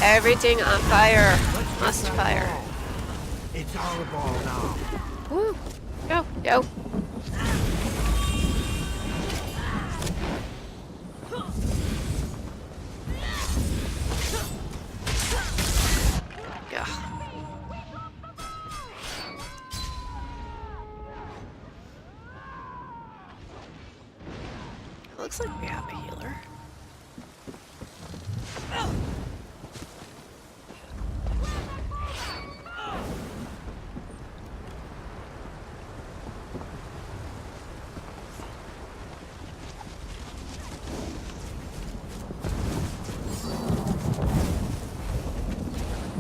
Speaker 1: Everything on fire. Must fire.
Speaker 2: It's our ball now.
Speaker 1: Woo! Go, go. Go. It looks like we have a healer.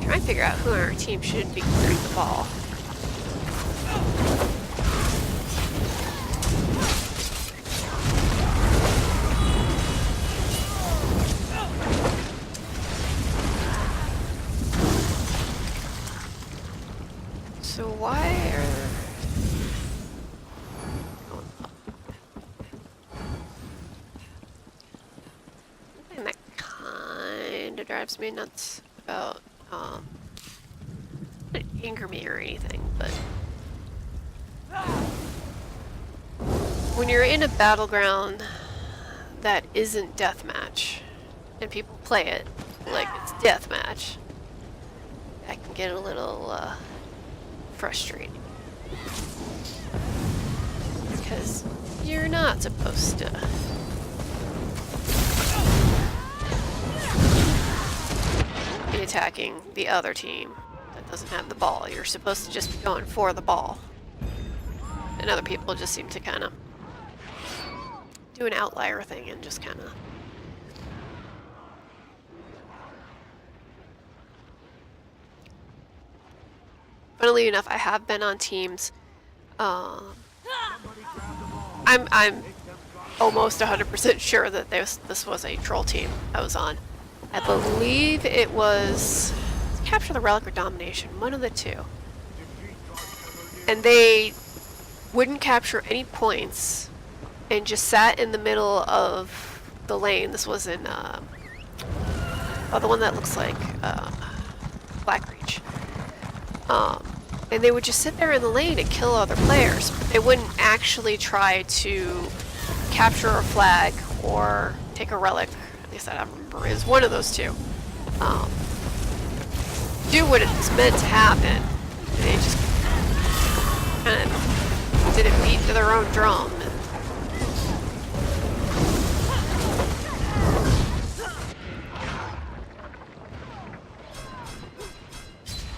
Speaker 1: Trying to figure out who on our team should be clearing the ball. So why are... Something that kind of drives me nuts about, it doesn't anger me or anything, but when you're in a battleground that isn't deathmatch, and people play it like it's deathmatch, that can get a little, frustrating. Because you're not supposed to be attacking the other team that doesn't have the ball. You're supposed to just be going for the ball. And other people just seem to kind of do an outlier thing and just kind of... Funnily enough, I have been on teams. I'm almost 100% sure that this was a troll team I was on. I believe it was Capture the Relic or Domination, one of the two. And they wouldn't capture any points and just sat in the middle of the lane. This was in the one that looks like Blackreach. And they would just sit there in the lane and kill other players. They wouldn't actually try to capture a flag or take a relic. At least I don't remember. It was one of those two. do what it's meant to happen. They just kind of did it beat to their own drum.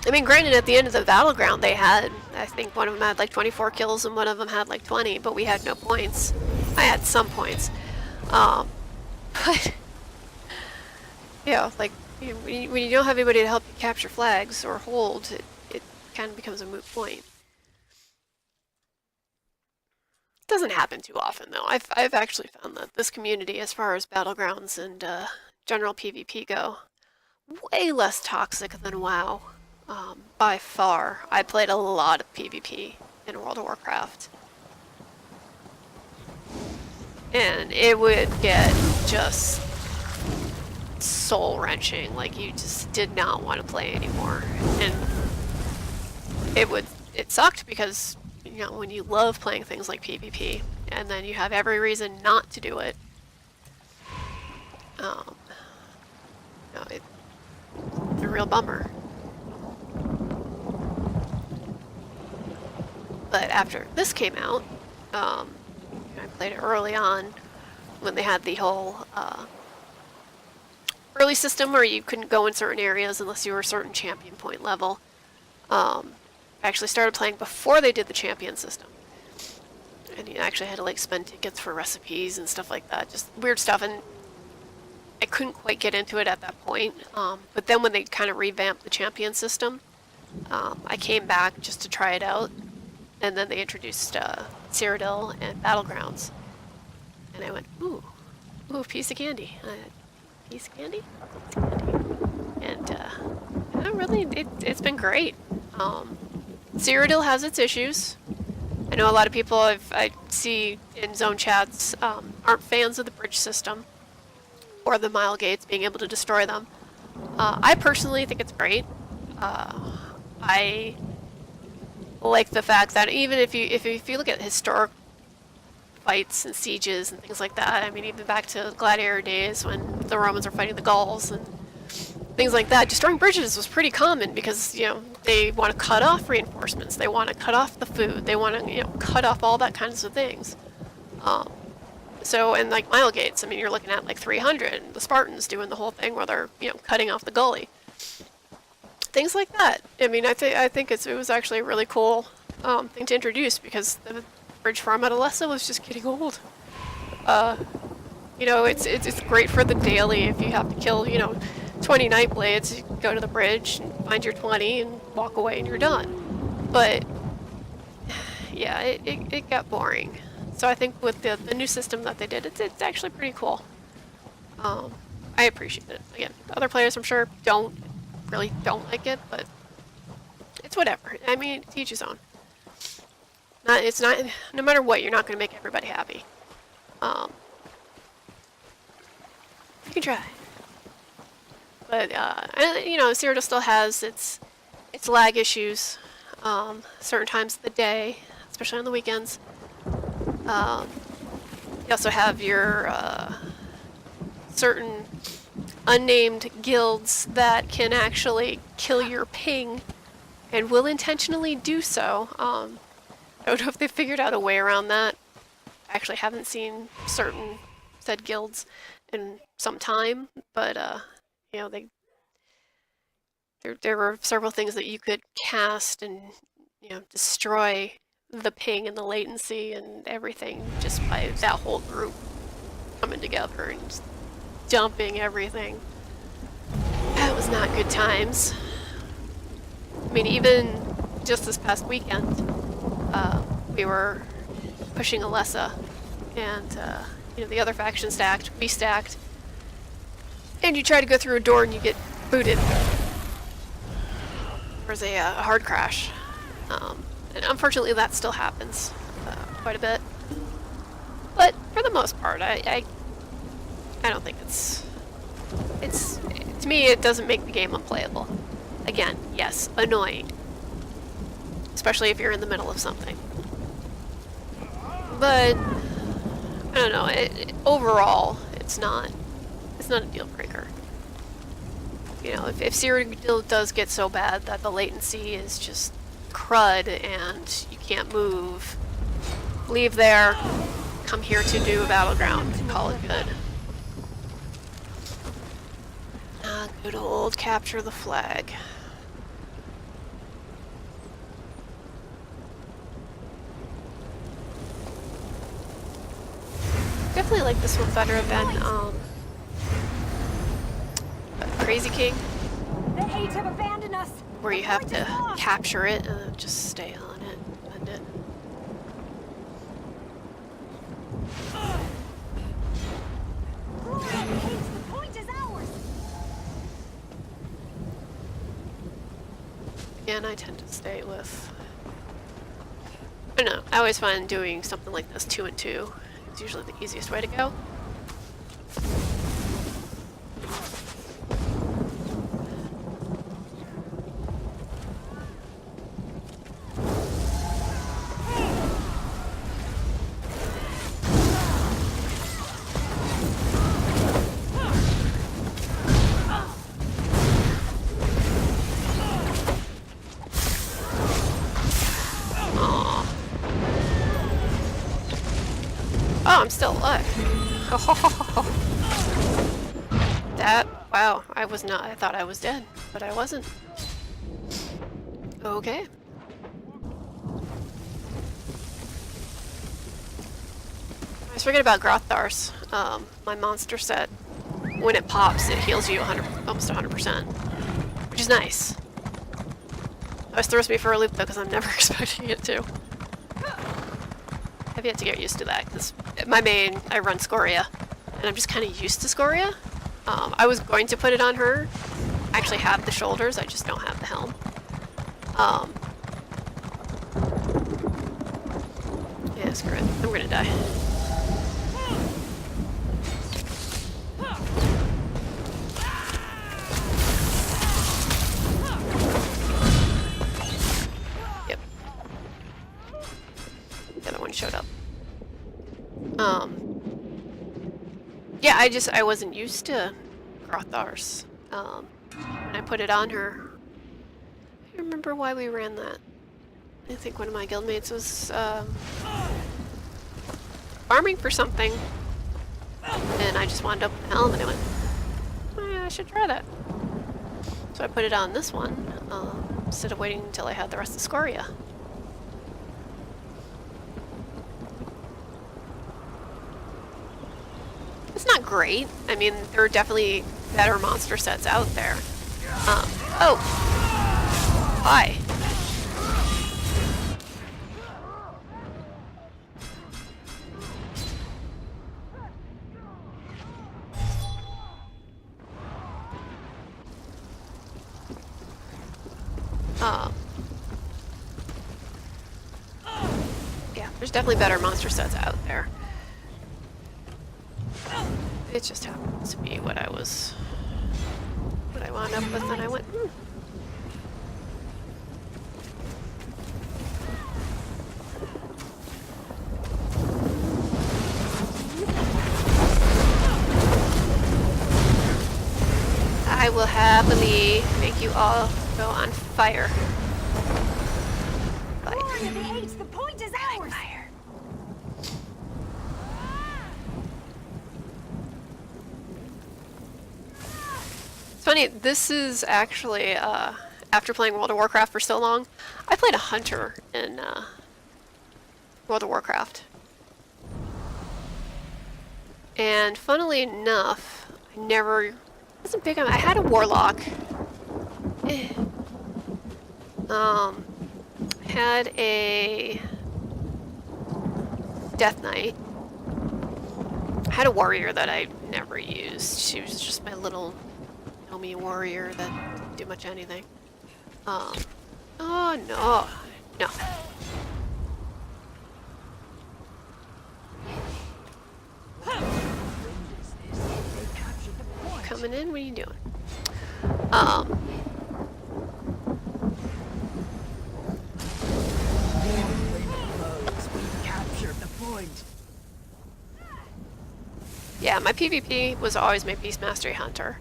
Speaker 1: I mean, granted, at the end of the Battleground, they had, I think one of them had like 24 kills and one of them had like 20, but we had no points. I had some points. But, yeah, like, when you don't have anybody to help you capture flags or hold, it kind of becomes a moot point. It doesn't happen too often, though. I've actually found that this community, as far as Battlegrounds and general PvP go, way less toxic than WoW. By far. I played a lot of PvP in World of Warcraft. And it would get just soul-wrenching, like you just did not want to play anymore. And it sucked because, you know, when you love playing things like PvP, and then you have every reason not to do it, you know, it's a real bummer. But after this came out, I played it early on when they had the whole early system where you couldn't go in certain areas unless you were a certain champion point level. I actually started playing before they did the champion system. And you actually had to like spend tickets for recipes and stuff like that, just weird stuff. And I couldn't quite get into it at that point. But then when they kind of revamped the champion system, I came back just to try it out. And then they introduced Cyrodiil and Battlegrounds. And I went, ooh, piece of candy. Piece of candy? And really, it's been great. Cyrodiil has its issues. I know a lot of people I see in zone chats aren't fans of the bridge system or the mile gates, being able to destroy them. I personally think it's great. I like the fact that even if you look at historic fights and sieges and things like that, I mean, even back to gladiator days when the Romans were fighting the Gauls and things like that, destroying bridges was pretty common because, you know, they want to cut off reinforcements, they want to cut off the food, they want to, you know, cut off all that kinds of things. So, and like mile gates, I mean, you're looking at like 300, and the Spartans doing the whole thing where they're, you know, cutting off the gully. Things like that. I mean, I think it was actually a really cool thing to introduce because the bridge farm at Alessa was just getting old. You know, it's great for the daily if you have to kill, you know, 20 night blades. You go to the bridge and find your 20 and walk away and you're done. But yeah, it got boring. So I think with the new system that they did, it's actually pretty cool. I appreciate it. Again, other players I'm sure really don't like it, but it's whatever. I mean, to each his own. It's not, no matter what, you're not going to make everybody happy. You can try. But, you know, Cyrodiil still has its lag issues, certain times of the day, especially on the weekends. You also have your, certain unnamed guilds that can actually kill your ping and will intentionally do so. I don't know if they figured out a way around that. I actually haven't seen certain said guilds in some time, but you know, there were several things that you could cast and, you know, destroy the ping and the latency and everything just by that whole group coming together and just dumping everything. That was not good times. I mean, even just this past weekend, we were pushing Alessa, and you know, the other faction stacked, we stacked, and you try to go through a door and you get booted. There was a hard crash, and unfortunately that still happens quite a bit. But for the most part, I don't think it's to me, it doesn't make the game unplayable. Again, yes, annoying, especially if you're in the middle of something. But I don't know. Overall, it's not a deal breaker. You know, if Cyrodiil does get so bad that the latency is just crud and you can't move, leave there, come here to do a battleground, and call it good. Good old capture the flag. Definitely like this one better than Crazy King,
Speaker 3: The Eight have abandoned us.
Speaker 1: where you have to capture it and just stay on it, defend it.
Speaker 3: The point is ours.
Speaker 1: Again, I tend to stay with... I don't know, I always find doing something like this 2 and 2 is usually the easiest way to go. Oh, I'm still alive. That, wow, I was not, I thought I was dead, but I wasn't. Okay. I was forgetting about Grothars. My monster set, when it pops, it heals you almost 100%, which is nice. Always throws me for a loop though, because I'm never expecting it to. I've yet to get used to that, because my main, I run Scoria, and I'm just kind of used to Scoria. I was going to put it on her. I actually have the shoulders, I just don't have the helm. Yeah, screw it. I'm gonna die. Yep. The other one showed up. Yeah, I wasn't used to Grothars. When I put it on her, I don't remember why we ran that. I think one of my guildmates was farming for something, and I just wound up with the helm, and I went, oh, yeah, I should try that. So I put it on this one instead of waiting until I had the rest of Scoria. It's not great. I mean, there are definitely better monster sets out there. Oh. Hi. Yeah, there's definitely better monster sets out there. It just happens to be what I wound up with, and I went, I will happily make you all go on fire. Fire.
Speaker 3: The Eight, the point is ours.
Speaker 1: Fire. It's funny, this is actually, after playing World of Warcraft for so long, I played a hunter in World of Warcraft. And funnily enough, I wasn't big on it. I had a warlock. Had a Death Knight. I had a warrior that I never used. She was just my little Nomi warrior that didn't do much anything. Oh no. No. Coming in, what are you doing? Yeah, my PvP was always my Beast Mastery Hunter.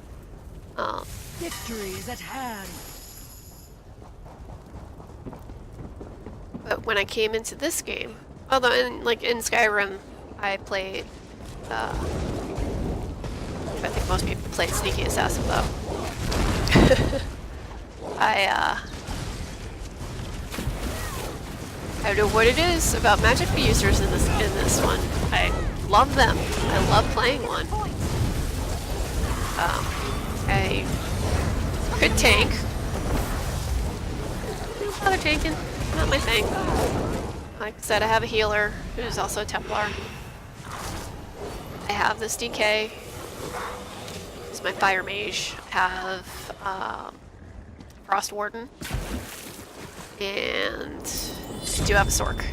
Speaker 3: Victory is at hand.
Speaker 1: But when I came into this game, although in Skyrim, I played. I think most people played Sneaky Assassin though. I don't know what it is about magic users in this one. I love them. I love playing one. I could tank. I don't bother tanking. Not my thing. Like I said, I have a healer who's also a Templar. I have this DK. He's my fire mage. I have Frost Warden. And I do have a Sork.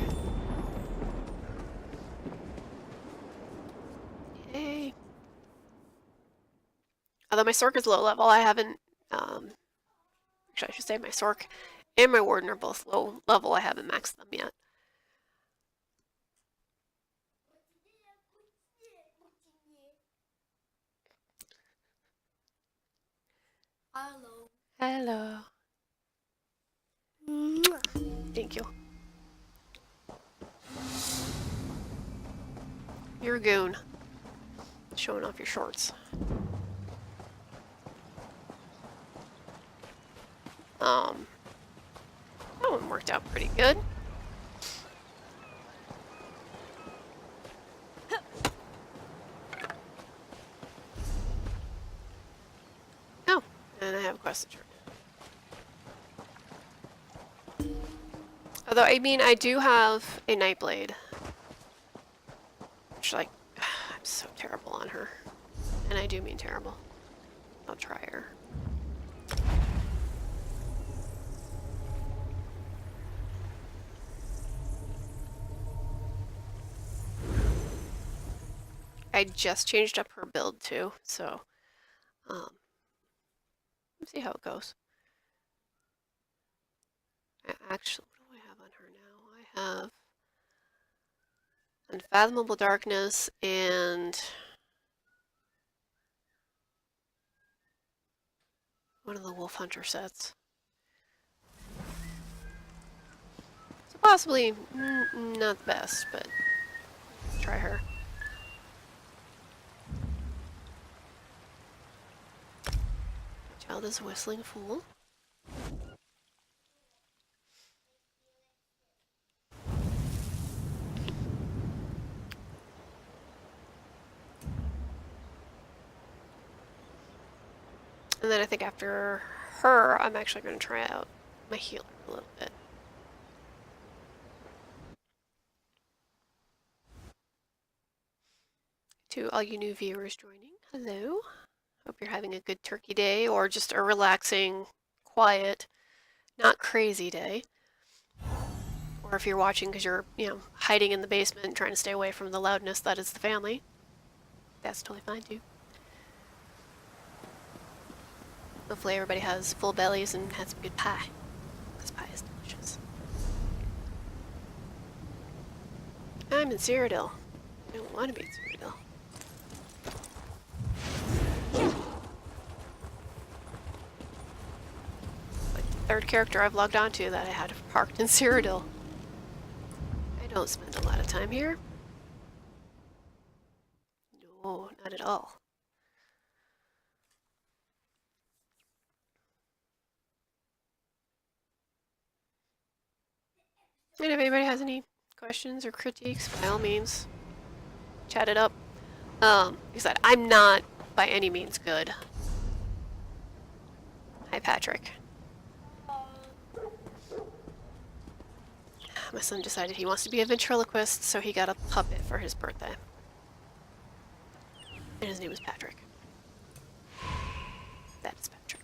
Speaker 1: Yay. Although my Sork is low level, I haven't, actually I should say my Sork and my Warden are both low level. I haven't maxed them yet.
Speaker 6: Hello.
Speaker 1: Hello. Thank you. You're a goon. Showing off your shorts. That one worked out pretty good. Oh, and I have a quest to turn. Although, I mean, I do have a Nightblade. Which, like, I'm so terrible on her. And I do mean terrible. I'll try her. I just changed up her build too, so let's see how it goes. Actually, what do I have on her now? I have Unfathomable Darkness and one of the Wolf Hunter sets. So possibly not the best, but let's try her. Child is a whistling fool. And then I think after her, I'm actually going to try out my healer a little bit. To all you new viewers joining, hello. Hope you're having a good turkey day or just a relaxing, quiet, not crazy day. Or if you're watching because you're, hiding in the basement trying to stay away from the loudness that is the family, that's totally fine too. Hopefully everybody has full bellies and had some good pie, because pie is delicious. I'm in Cyrodiil. I don't want to be in Cyrodiil. Like the third character I've logged onto that I had parked in Cyrodiil. I don't spend a lot of time here. No, not at all. And if anybody has any questions or critiques, by all means, chat it up. Like I said, I'm not by any means good. Hi, Patrick. My son decided he wants to be a ventriloquist, so he got a puppet for his birthday. And his name is Patrick. That is Patrick.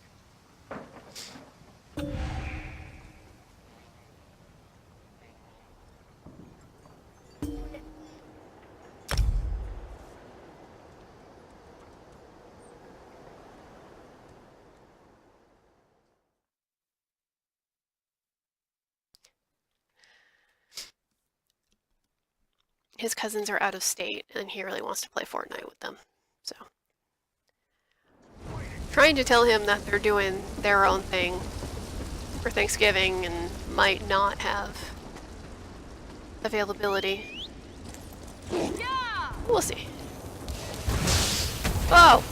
Speaker 1: His cousins are out of state, and he really wants to play Fortnite with them. So trying to tell him that they're doing their own thing for Thanksgiving and might not have availability. We'll see. Oh!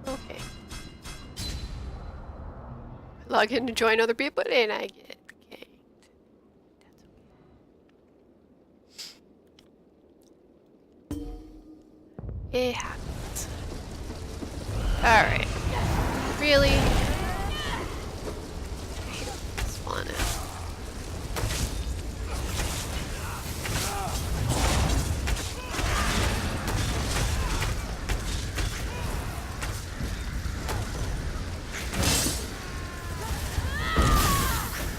Speaker 1: Okay. Log in to join other people and I get ganked. That's okay. It happens. Alright. Really? I hate this one.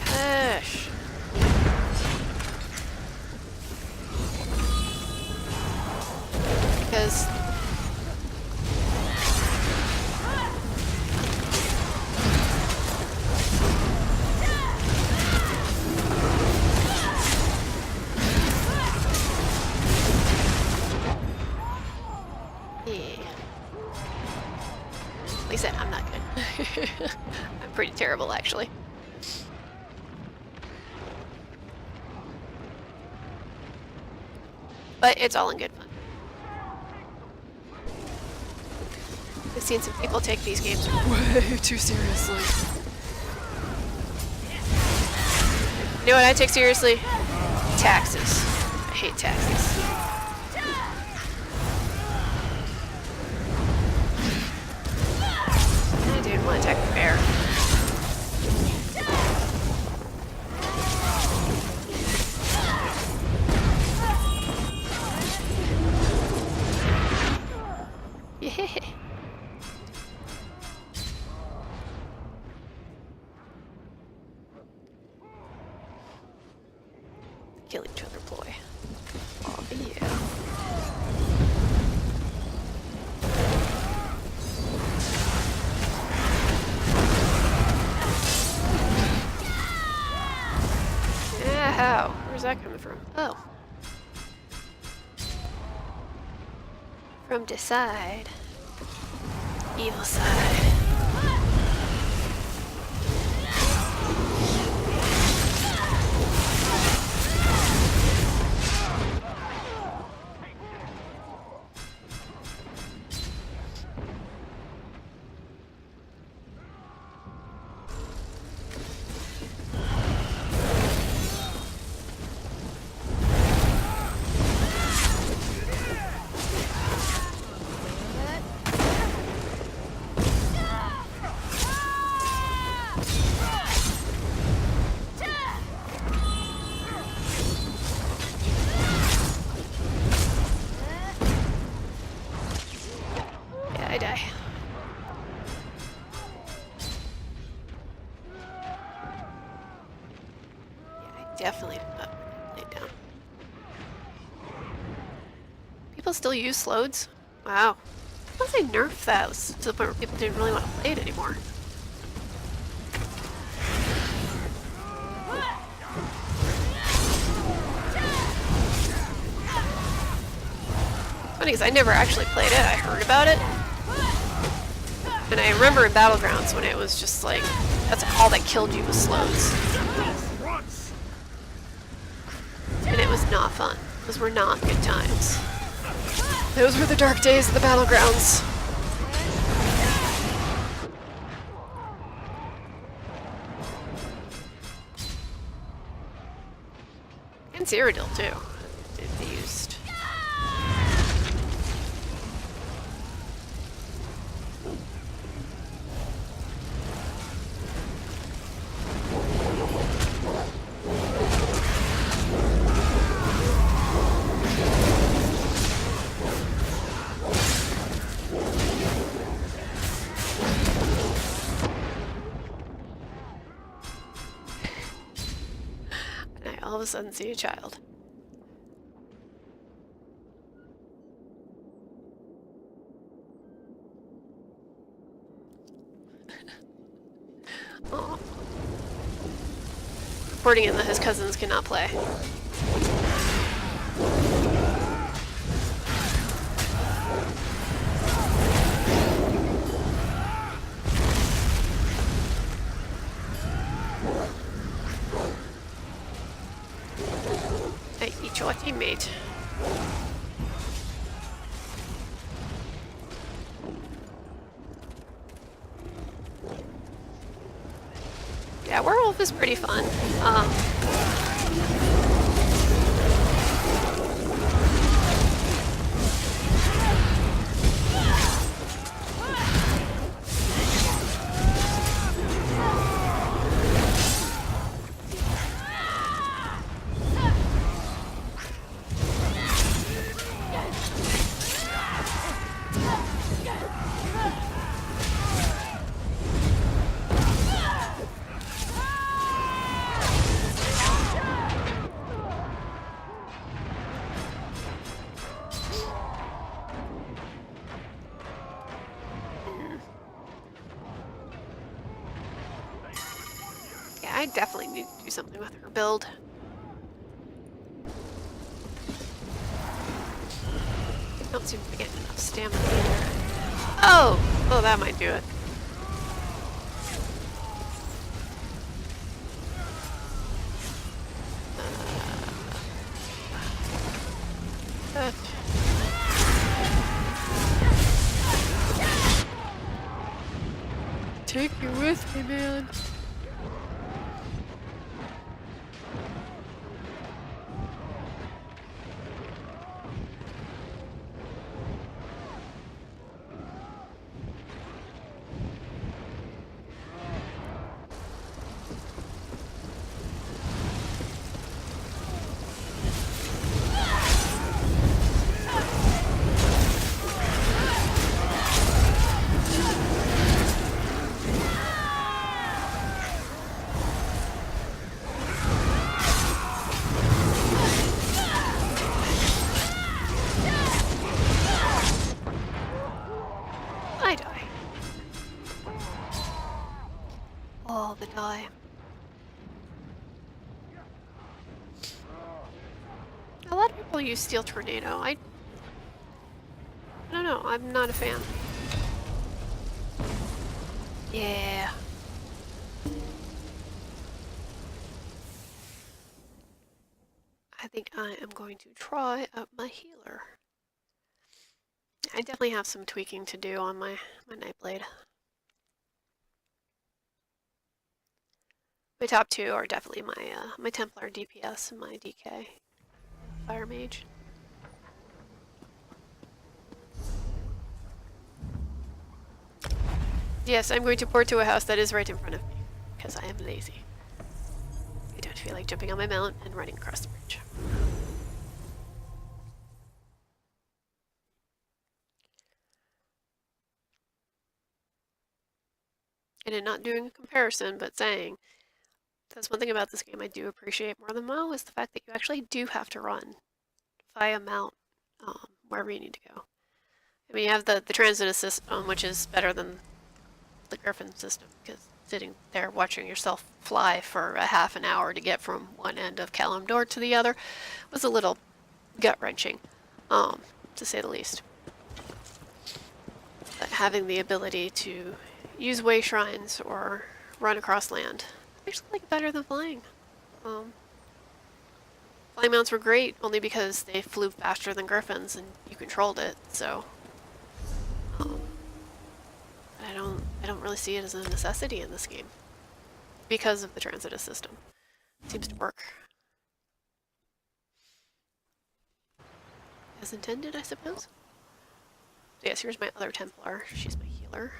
Speaker 1: Gosh. Because like I said, I'm not good. I'm pretty terrible, actually. But it's all in good fun. I've seen some people take these games way too seriously. You know what I take seriously? Taxes. I hate taxes. I didn't want to attack the bear. Yeah. Kill each other ploy. Oh, yeah. Yeah, how? Where's that coming from? Oh. From the side. Evil side. I die. Yeah, I definitely did not lay down. People still use slodes? Wow. I thought they nerfed that to the point where people didn't really want to play it anymore. Funny because I never actually played it, I heard about it. And I remember in Battlegrounds when it was just like, that's all that killed you was slows. And it was not fun. Those were not good times. Those were the dark days of the Battlegrounds. And Cyrodiil too. They used. All of a sudden see a child. Oh. Reporting in that his cousins cannot play. show a teammate. Yeah, werewolf is pretty fun. Yeah, I definitely need to do something with her build. I don't seem to be getting enough stamina either. Oh! Oh, that might do it. Uh, Take you with me, man. I die. All the die. A lot of people use Steel Tornado. I don't know. I'm not a fan. Yeah. I think I am going to try up my healer. I definitely have some tweaking to do on my Nightblade. My top two are definitely my Templar DPS and my DK Fire Mage. Yes, I'm going to port to a house that is right in front of me, because I am lazy. I don't feel like jumping on my mount and running across the bridge. And in not doing a comparison, but saying, that's one thing about this game I do appreciate more than WoW, is the fact that you actually do have to run via mount wherever you need to go. I mean, you have the transit assist, which is better than the Griffin system, because sitting there watching yourself fly for a half an hour to get from one end of Kalimdor to the other was a little gut-wrenching, to say the least. But having the ability to use way shrines or run across land, I actually like it better than flying. Flying mounts were great only because they flew faster than Griffins and you controlled it, so I don't really see it as a necessity in this game because of the transit system. It seems to work as intended, I suppose. So yes, here's my other Templar. She's my healer.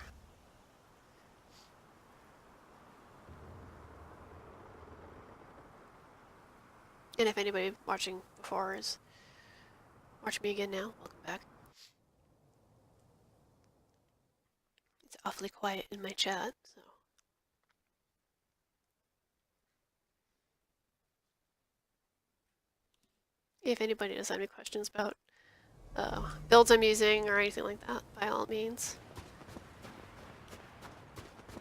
Speaker 1: And if anybody watching before is watching me again now, welcome back. It's awfully quiet in my chat, so. If anybody does have any questions about builds I'm using or anything like that, by all means.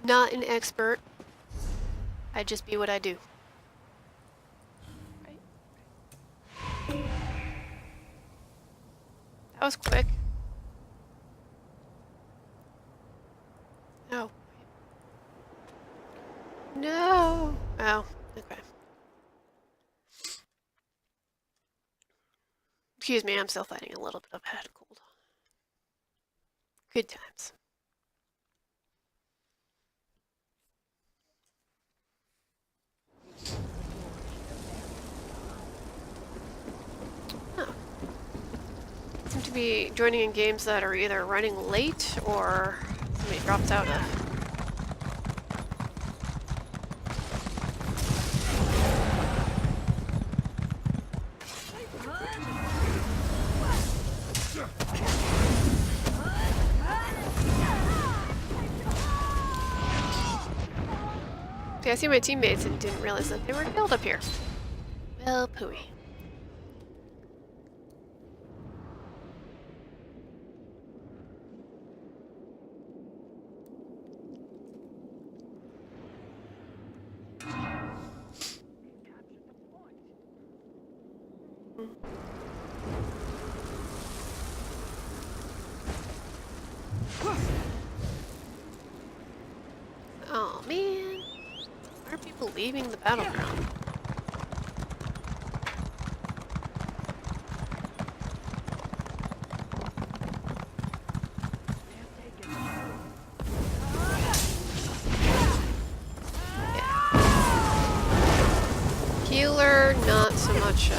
Speaker 1: Not an expert. I just be what I do. Right? That was quick. No. No. Oh, okay. Excuse me, I'm still fighting a little bit of a head cold. Good times. Oh. Seem to be joining in games that are either running late or somebody drops out of. See, I see my teammates and didn't realize that they were killed up here. Well, pooey. Oh man, why are people leaving the battleground? Yeah. Healer, not so much.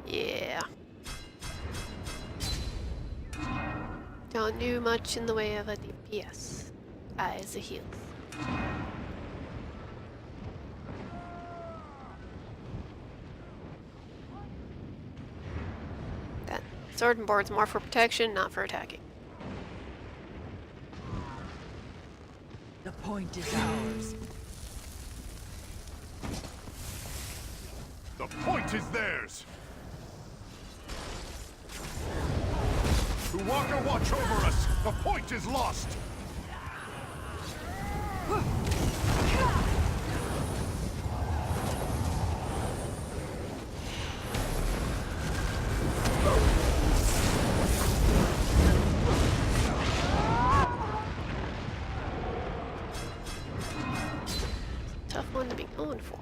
Speaker 1: Yeah. Don't do much in the way of a DPS. As a heal. That sword and board's more for protection, not for attacking.
Speaker 3: The point is ours.
Speaker 4: The point is theirs. Walker, watch over us. The point is lost.
Speaker 1: Tough one to be going for.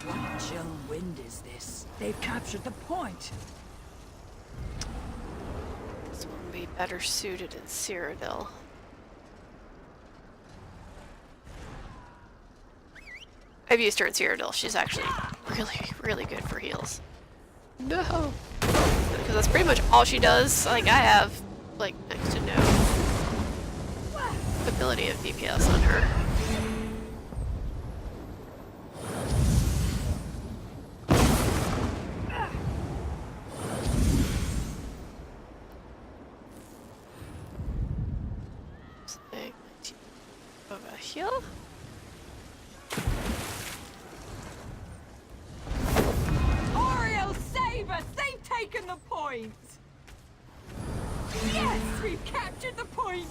Speaker 3: What chill wind is this? They've captured the point.
Speaker 1: This one would be better suited in Cyrodiil. I've used her in Cyrodiil. She's actually really good for heals. No! Because that's pretty much all she does. Like, I have, like, next to no ability of DPS on her. Over here.
Speaker 3: Oriel, save us! They've taken the point! Yes, we've captured the point!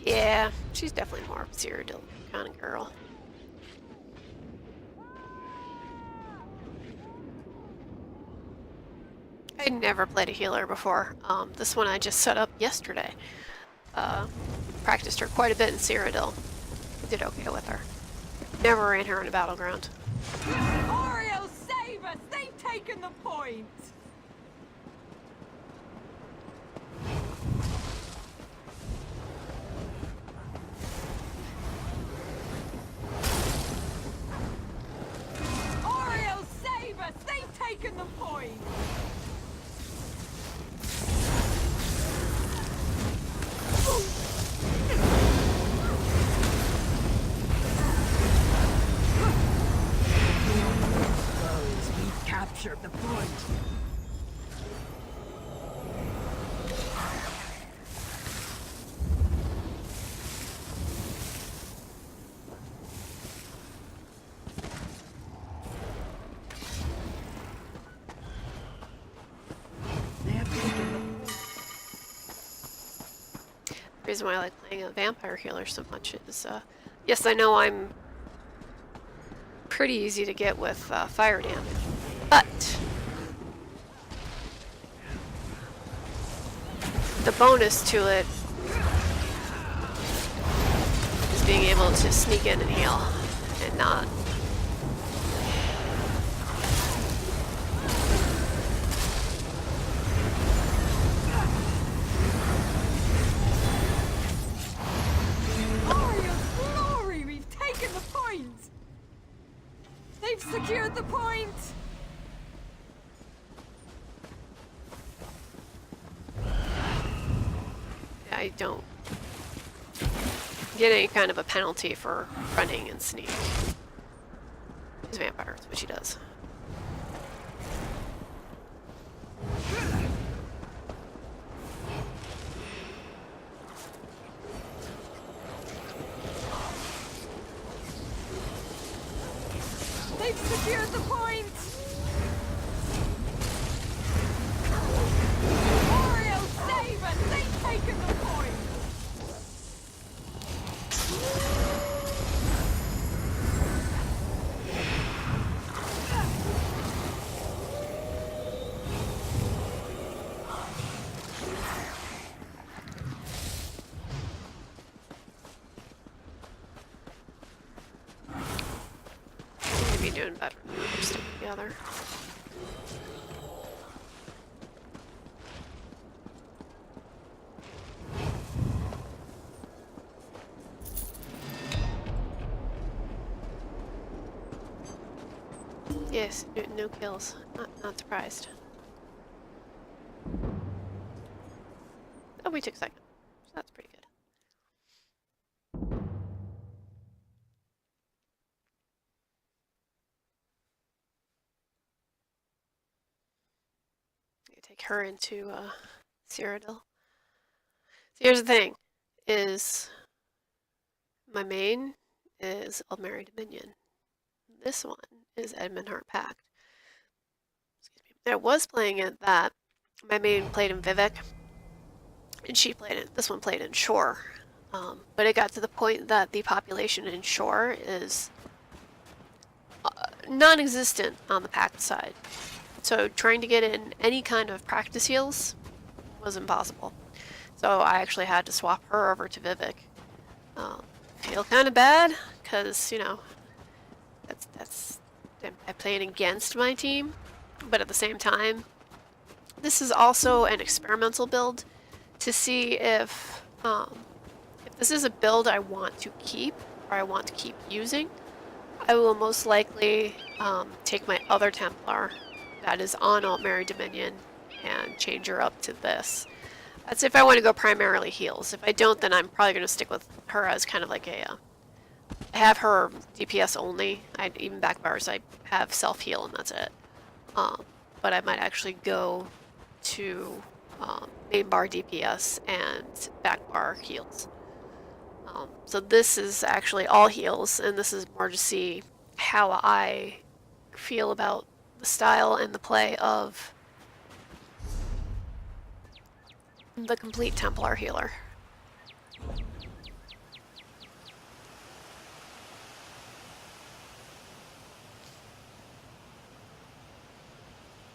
Speaker 1: Yeah, she's definitely more of a Cyrodiil kind of girl. I'd never played a healer before. This one I just set up yesterday. Practiced her quite a bit in Cyrodiil. Did okay with her. Never ran her in a battleground.
Speaker 3: Oriel, save us! They've taken the point! Oriel, save us! They've taken the point! We've captured the point.
Speaker 1: reason why I like playing a vampire healer so much is, yes, I know I'm pretty easy to get with fire damage, but the bonus to it is being able to sneak in and heal and not.
Speaker 3: Glory! We've taken the point! They've secured the point!
Speaker 1: I don't get any kind of a penalty for running and sneak. He's a vampire, that's what she does.
Speaker 3: They've secured the point! Oriel, save us! They've taken the point!
Speaker 1: Seem to be doing better than we're sticking together. Yes, no kills. Not surprised. Oh, we took second. So that's pretty good. You take her into Cyrodiil. So here's the thing: is my main is Aldmeri Dominion. This one is Edmundhart Pact. Excuse me. I was playing it that my main played in Vivek, and she played it. This one played in Shore, but it got to the point that the population in Shore is non-existent on the Pact side. So trying to get in any kind of practice heals was impossible. So I actually had to swap her over to Vivek. Feel kind of bad because you know that's I'm playing against my team, but at the same time, this is also an experimental build to see if this is a build I want to keep or I want to keep using. I will most likely take my other Templar that is on Aldmeri Dominion and change her up to this. That's if I want to go primarily heals. If I don't, then I'm probably going to stick with her as kind of like a have her DPS only. Even back bars, I have self heal and that's it. But I might actually go to main bar DPS and back bar heals. So this is actually all heals, and this is more to see how I feel about the style and the play of the complete Templar healer.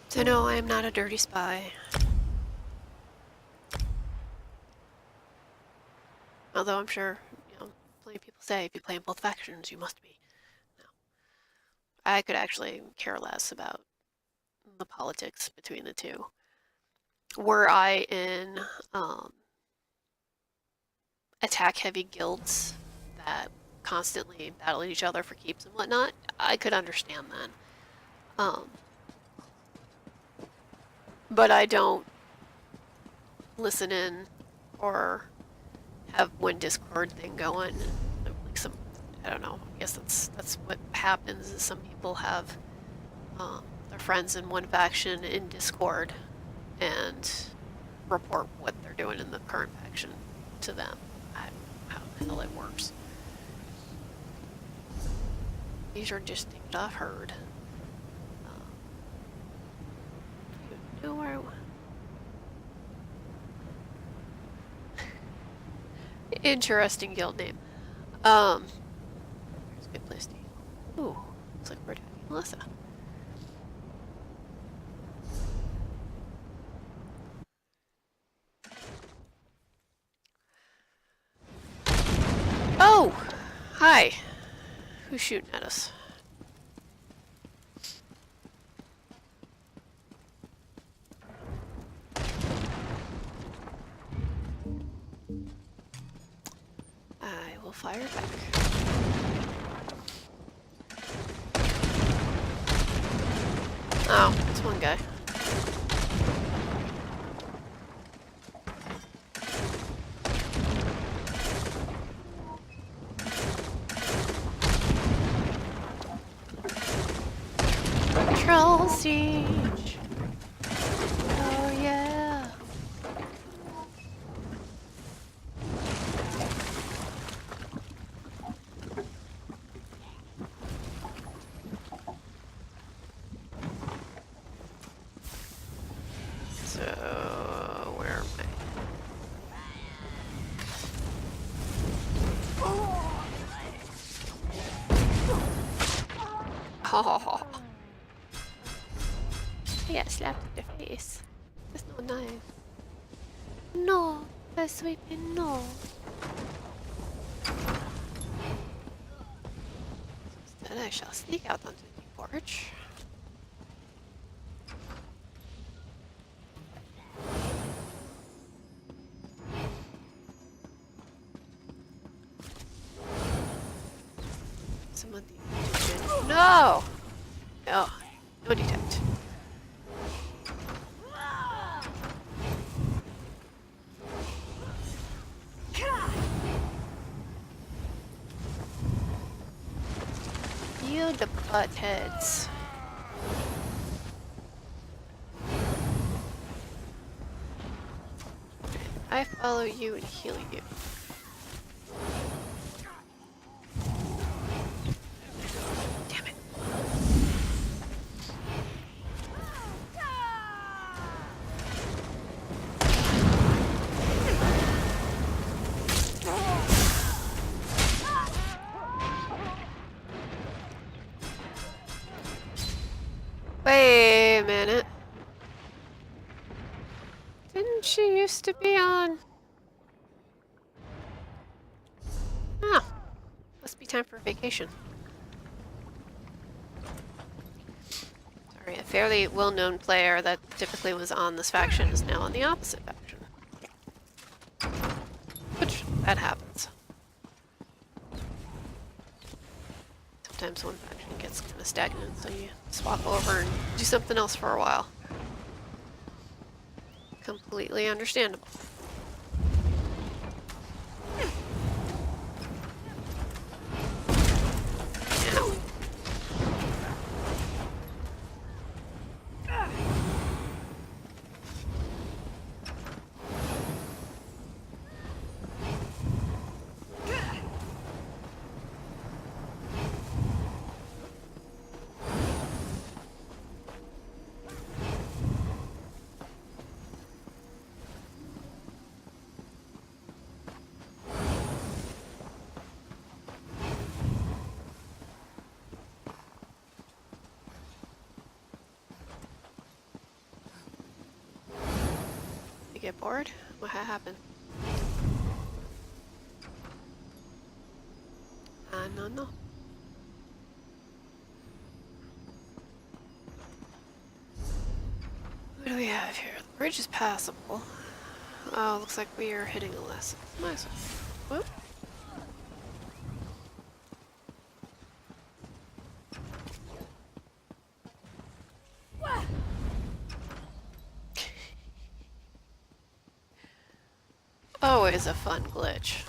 Speaker 1: So no, I am not a dirty spy. Although I'm sure, you know, plenty of people say if you play in both factions, you must be. No. I could actually care less about the politics between the two. Were I in attack-heavy guilds that constantly battled each other for keeps and whatnot, I could understand that. But I don't listen in or have one Discord thing going. Like some, I don't know. I guess that's what happens. Is some people have their friends in one faction in Discord and report what they're doing in the current faction to them. I don't know how the hell it works. These are just things I've heard. Interesting guild name. Here's a good place to eat. Ooh, looks like we're attacking Melissa. Oh! Hi! Who's shooting at us? I will fire back. Oh, it's one guy. Control siege. Oh yeah. So where am I? Oh. I got slapped in the face. That's not nice. No, that's sweeping no. Instead I shall sneak out onto the porch. Someone detect. No! No. No detect. You the butt heads. I follow you and heal you. Damn it. Wait a minute. Didn't she used to be on? Ah, must be time for a vacation. Sorry, a fairly well-known player that typically was on this faction is now on the opposite faction. Which, that happens. Sometimes one faction gets kind of stagnant, so you swap over and do something else for a while. Completely understandable. Ow. You get bored? What happened? No. What do we have here? The bridge is passable. Oh, looks like we are hitting a lesson. Nice. Whoop. Always a fun glitch.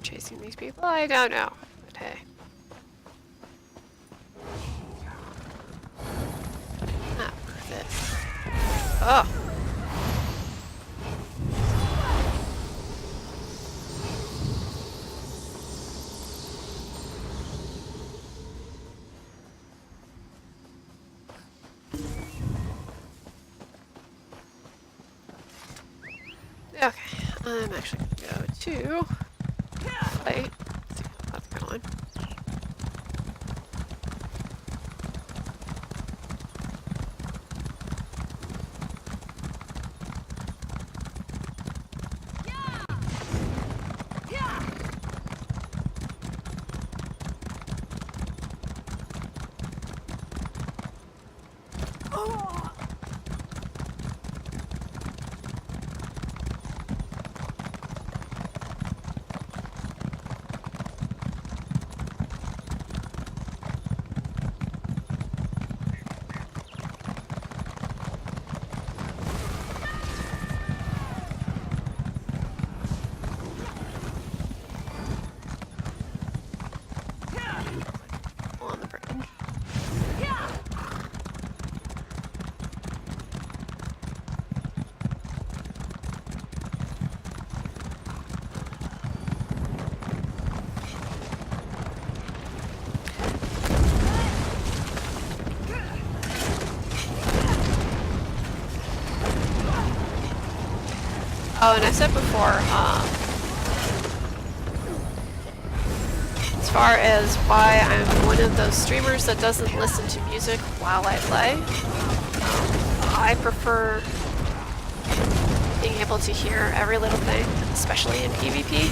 Speaker 1: Chasing these people? I don't know. I'm actually gonna go to fight. See how that's going. On the bridge. Oh, and I said before, as far as why I'm one of those streamers that doesn't listen to music while I play, I prefer being able to hear every little thing, especially in PvP.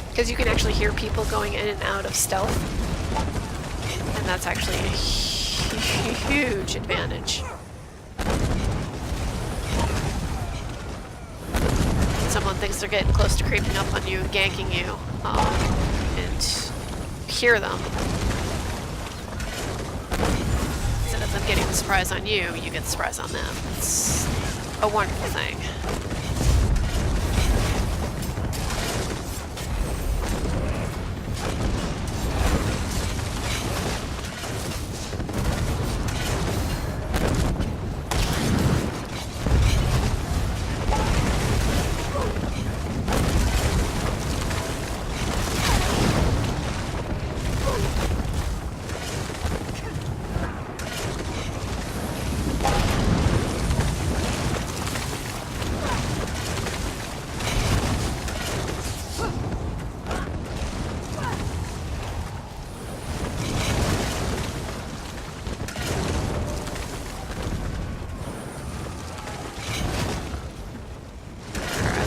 Speaker 1: Because you can actually hear people going in and out of stealth, and that's actually a huge advantage. Someone thinks they're getting close to creeping up on you and ganking you, and hear them. Instead of them getting the surprise on you, you get the surprise on them. It's a wonderful thing.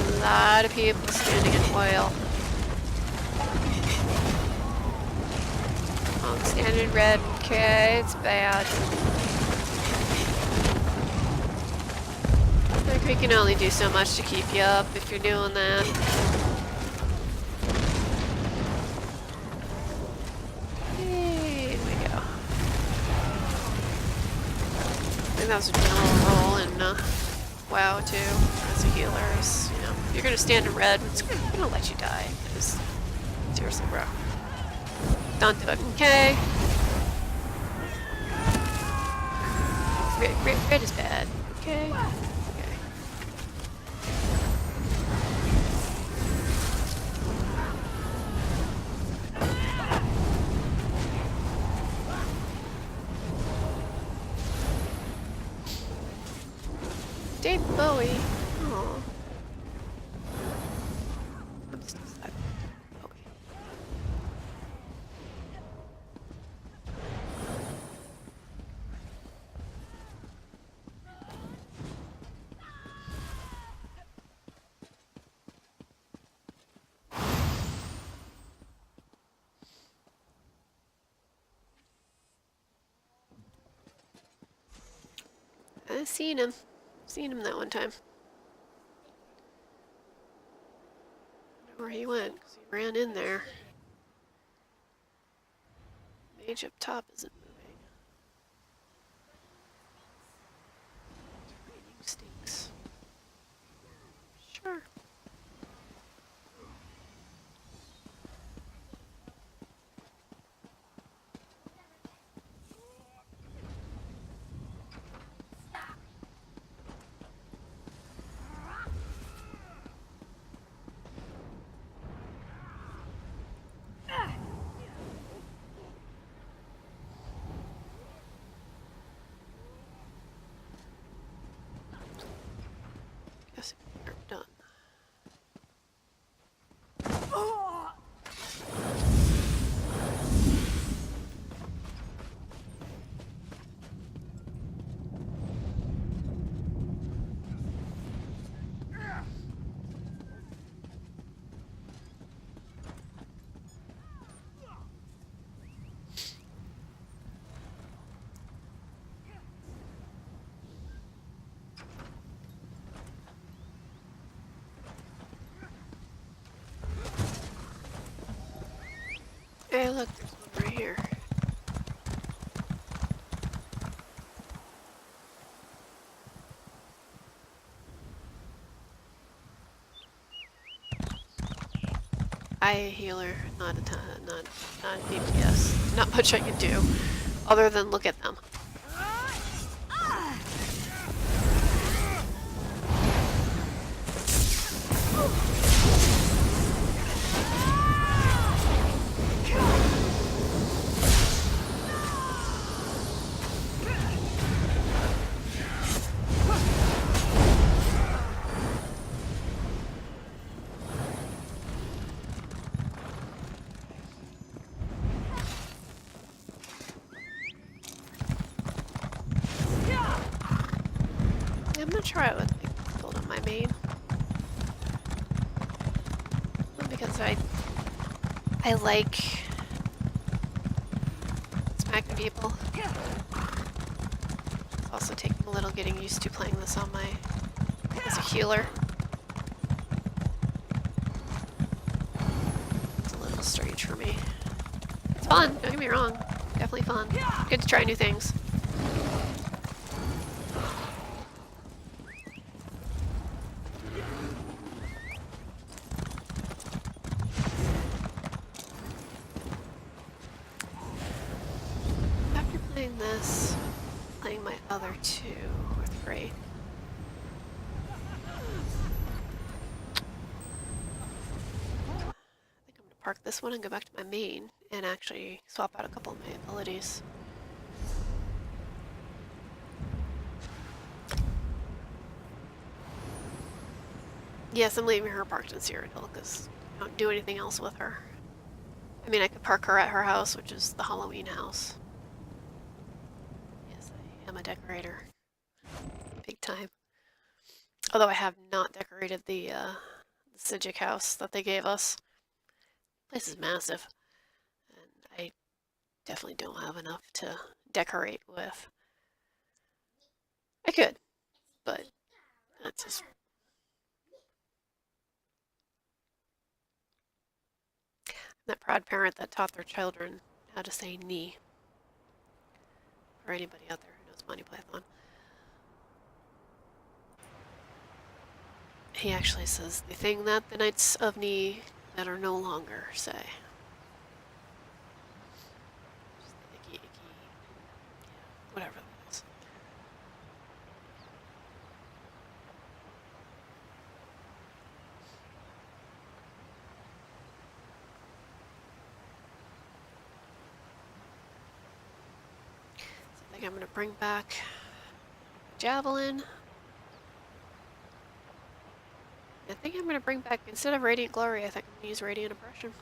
Speaker 1: A lot of people standing in oil. Oh, standing red. Okay, it's bad. Like we can only do so much to keep you up if you're doing that. Here we go. I think that was a general role in WoW too, as a healer. Is, you know, if you're gonna stand in red, it's gonna let you die. Because seriously, bro, don't do it. Okay. Red is bad. Okay. Okay. Dave Bowie. Aww. I'm still sad. Bowie. I've seen him. Seen him that one time. I don't know where he went, because he ran in there. Mage up top isn't moving. Training stinks. Sure. Hey, look, there's one right here. I healer, not a ton, not DPS. Not much I can do, other than look at them. I'm not sure I would like, build up my main. Because I like smacking people. It's also taking a little getting used to playing this on my as a healer. It's a little strange for me. It's fun, don't get me wrong. Definitely fun. Good to try new things. After playing this, playing my other 2 or 3. I think I'm gonna park this one and go back to my main and actually swap out a couple of my abilities. Yes, I'm leaving her parked in Cyrodiil because I don't do anything else with her. I mean, I could park her at her house, which is the Halloween house. Yes, I am a decorator. Big time. Although I have not decorated the Sijic house that they gave us. The place is massive. And I definitely don't have enough to decorate with. I could, but that's just... I'm that proud parent that taught their children how to say knee. For anybody out there who knows Monty Python. He actually says the thing that the Knights of Knee that are no longer say. Just the icky, whatever that is. So I think I'm gonna bring back Javelin. I think I'm going to bring back, instead of Radiant Glory, I think I'm going to use Radiant Oppression.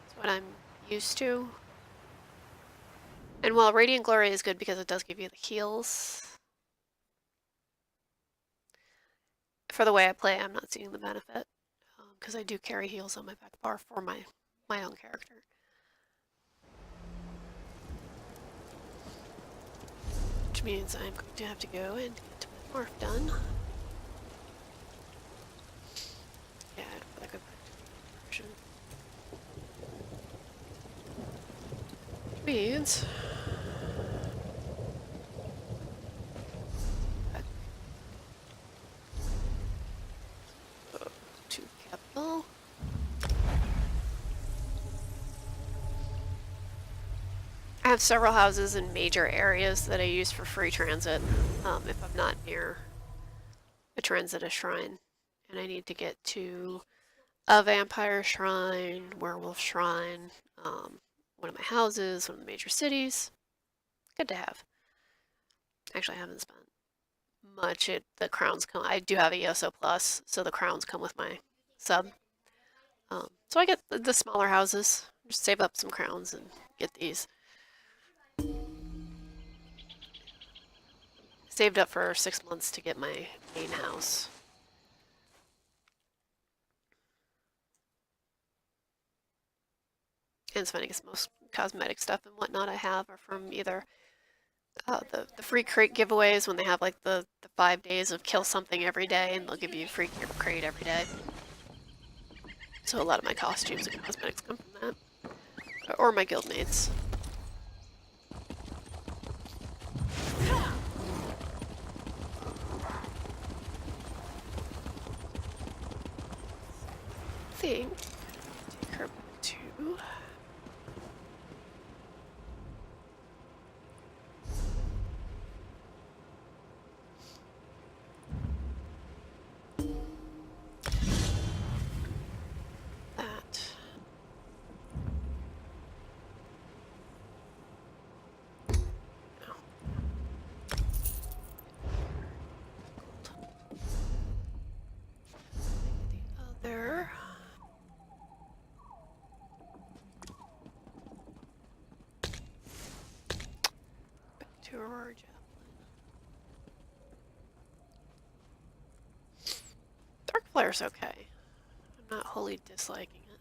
Speaker 1: That's what I'm used to. And while Radiant Glory is good because it does give you the heals, for the way I play, I'm not seeing the benefit. Because I do carry heals on my back bar for my own character. Which means I'm going to have to go and get my morph done. Yeah, I'd rather go back to the version. Which means... to capital. I have several houses in major areas that I use for free transit if I'm not near a transit shrine. And I need to get to a vampire shrine, werewolf shrine, one of my houses, one of the major cities. Good to have. Actually, I haven't spent much. The crowns come. I do have ESO Plus, so the crowns come with my sub. So I get the smaller houses. Just save up some crowns and get these. Saved up for 6 months to get my main house. And it's funny because most cosmetic stuff and whatnot I have are from either the free crate giveaways when they have like the 5 days of kill something every day and they'll give you a free crate every day. So a lot of my costumes and cosmetics come from that. Or my guildmates. Think. Take her to. That. No. The other. Back to Aurora Javelin. Dark Flare's okay. I'm not wholly disliking it.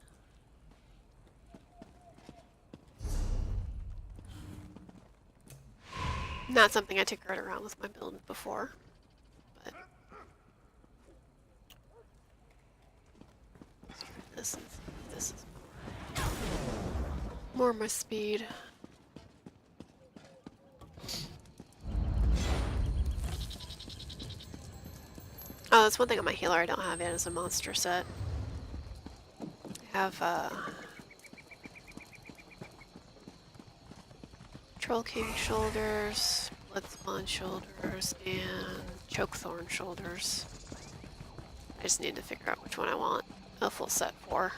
Speaker 1: Not something I took right around with my build before, but this is more my speed. Oh, that's one thing on my healer I don't have yet is a monster set. I have Troll King shoulders, Bloodspawn shoulders, and Chokethorn shoulders. I just need to figure out which one I want a full set for.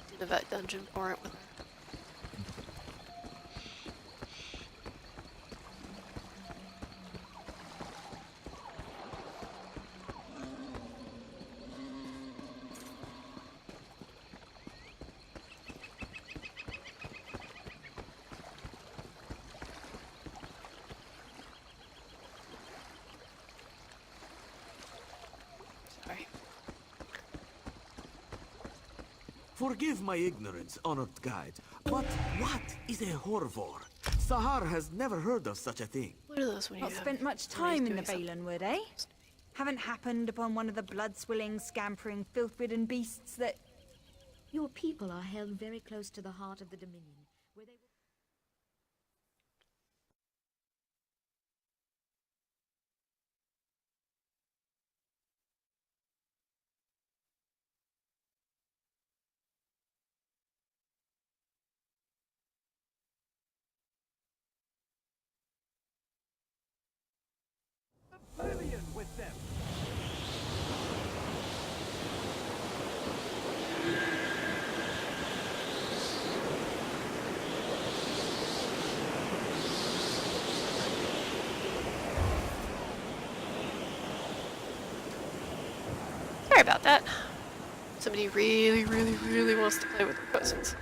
Speaker 1: Do the vet dungeon for it with her. Sorry.
Speaker 7: Forgive my ignorance, honored guide, but what is a Horvor? Sahar has never heard of such a thing.
Speaker 1: What are those when you
Speaker 3: Not
Speaker 1: have
Speaker 3: spent much
Speaker 1: somebody's
Speaker 3: time in the
Speaker 1: doing something?
Speaker 3: Balinwood, eh? Haven't happened upon one of the blood-swilling, scampering, filth-ridden beasts that...
Speaker 8: Your people are held very close to the heart of the Dominion, where they will...
Speaker 2: Oblivion with them.
Speaker 1: Sorry about that. Somebody really, really, really wants to play with their cousins.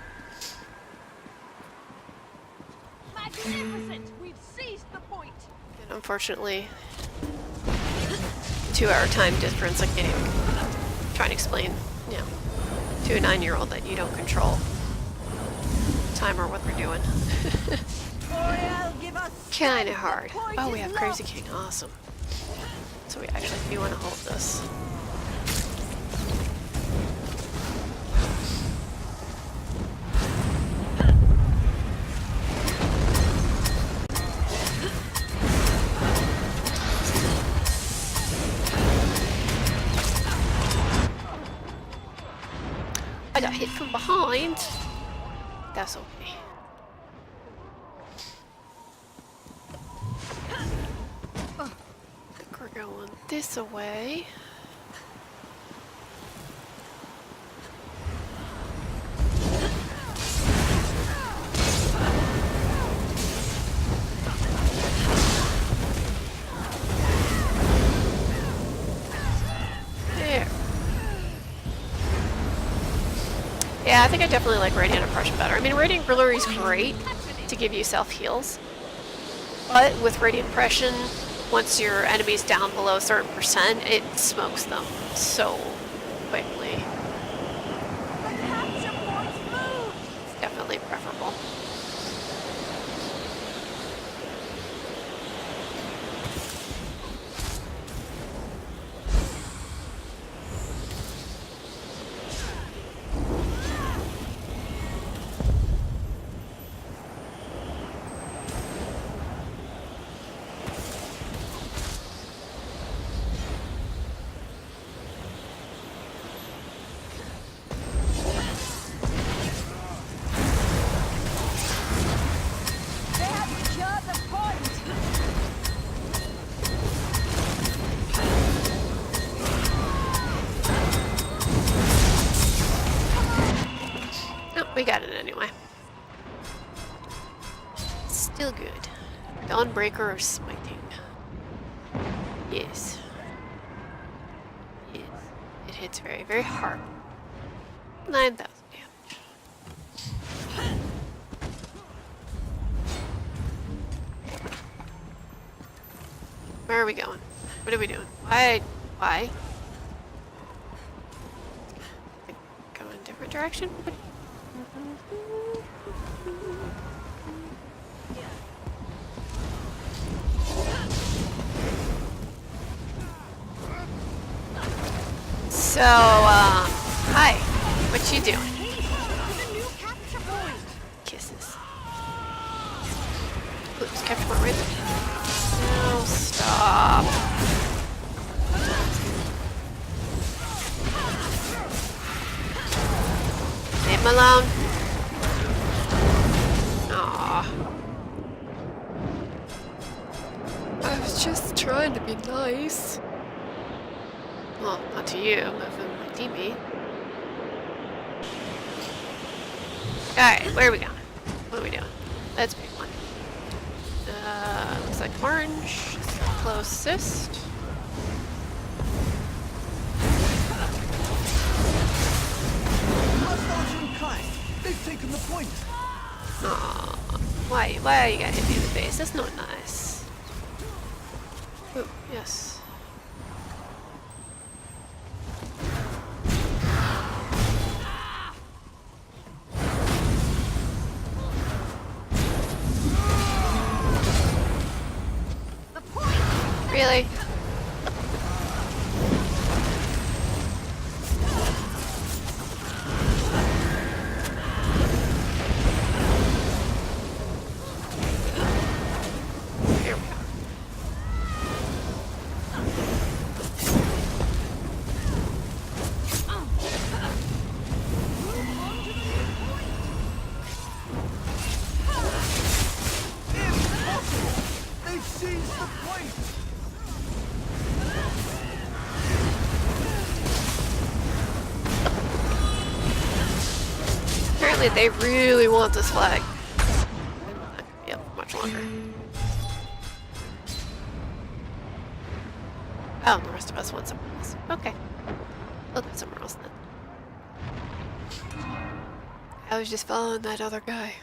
Speaker 6: Magnificent! We've seized the point!
Speaker 1: And unfortunately, 2-hour time difference, I can't even try and explain, you know, to a 9-year-old that you don't control time or what they're doing. Kinda hard. Oh, we have Crazy King, awesome. So we actually do want to hold this. I got hit from behind. That's okay. I think we're going this way. There. Yeah, I think I definitely like Radiant Oppression better. I mean, Radiant Brewery is great to give you self-heals, but with Radiant Oppression, once your enemy's down below a certain percent, it smokes them so quickly. It's definitely preferable. We got it anyway. Still good. Dawnbreaker of Smiting. Yes. Yes. It hits very, very hard. 9,000 damage. Where are we going? What are we doing? Why? Why? Go in a different direction? So, hi. What you doing? Kisses. Oops, capture point right there. No, stop. Leave him alone. Aww. I was just trying to be nice. Well, not to you, but from my teammate. Alright, where are we going? What are we doing? Let's pick one. Looks like orange is the closest.
Speaker 7: They've taken the point.
Speaker 1: Aww. Why you gotta hit me in the face? That's not nice. Ooh, yes. Really? Here we go.
Speaker 7: They've seized the point.
Speaker 1: Apparently they really want this flag. Yep, much longer. Oh, and the rest of us want somewhere else. Okay. We'll go somewhere else then. I was just following that other guy.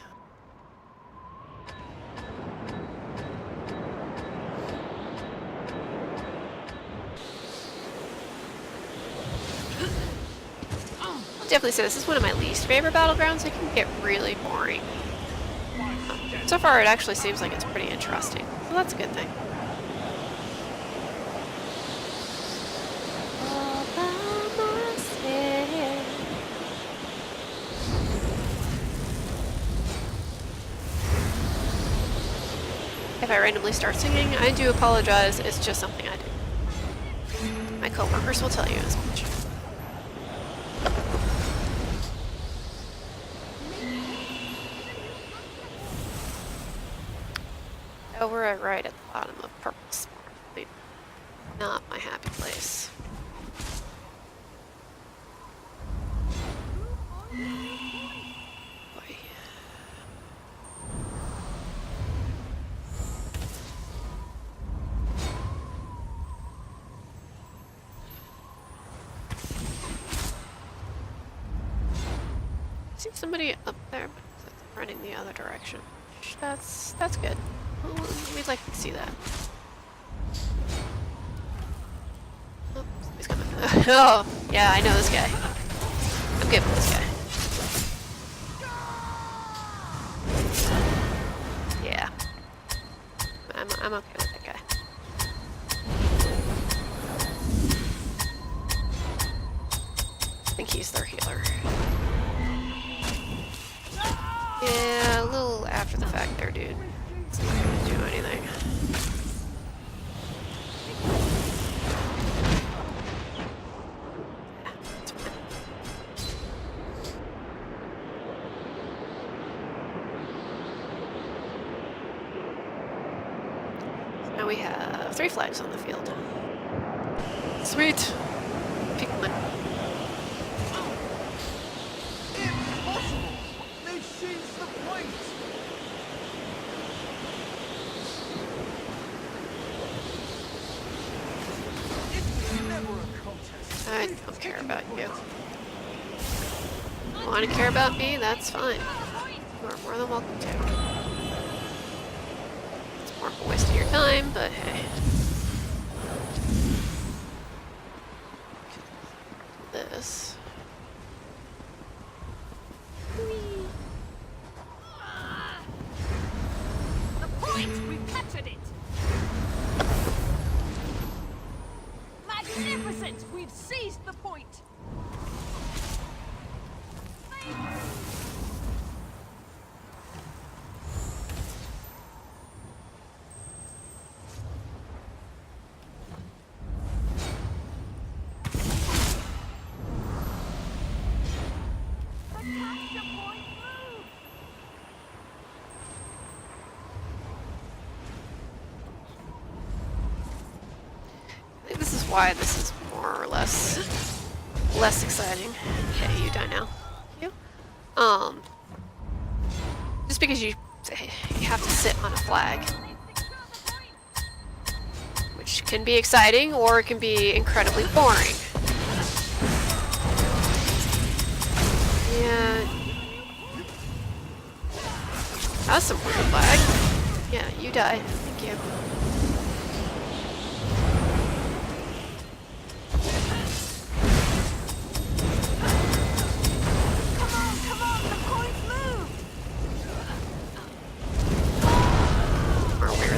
Speaker 1: Definitely say this is one of my least favorite battlegrounds. It can get really boring. So far, it actually seems like it's pretty interesting, so that's a good thing. If I randomly start singing, I do apologize. It's just something I do. My coworkers will tell you as much. Oh, we're right at the bottom of purple spot. Not my happy place. Boy. I see somebody up there, but it's running the other direction. That's good. We'd like to see that. Oh, somebody's coming. Oh, yeah, I know this guy. I'm good with this guy. Yeah. I'm okay with that guy. I think he's their healer. Yeah, a little after the fact there, dude. It's not gonna do anything. Yeah, it's fine. So now we have 3 flags on the field. Sweet! Pick one.
Speaker 2: point! It's never a contest.
Speaker 1: I don't care about you. You want to care about me? That's fine. You are more than welcome to. It's more of a waste of your time, but hey. This.
Speaker 3: The point! We've captured it! Magnificent! We've seized the point!
Speaker 1: I think this is why this is more or less exciting. Okay, you die now. You. Just because you have to sit on a flag, which can be exciting or it can be incredibly boring. Yeah. That's some weird flag. Yeah, you die. Thank you.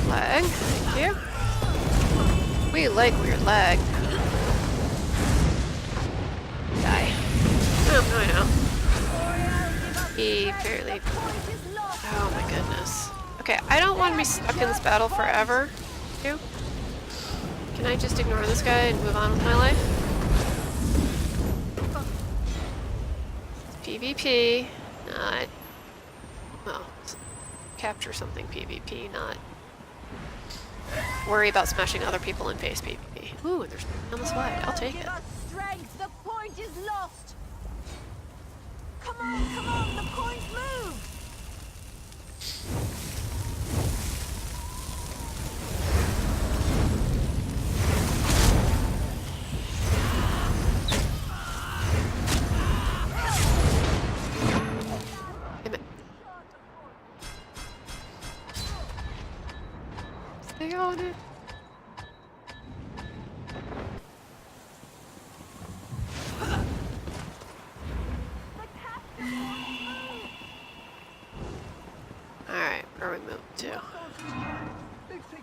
Speaker 1: Thank you. We like weird lag. Die. Oh, I know. He apparently... Oh my goodness. Okay, I don't want to be stuck in this battle forever. You? Can I just ignore this guy and move on with my life? PvP, not... Well, capture something PvP, not... worry about smashing other people in face PvP. Ooh, there's nothing on this slide. I'll take it.
Speaker 3: Strength. The point is lost. Come on, the point move.
Speaker 1: Damn it. Stay on it. Alright, where are we moving to?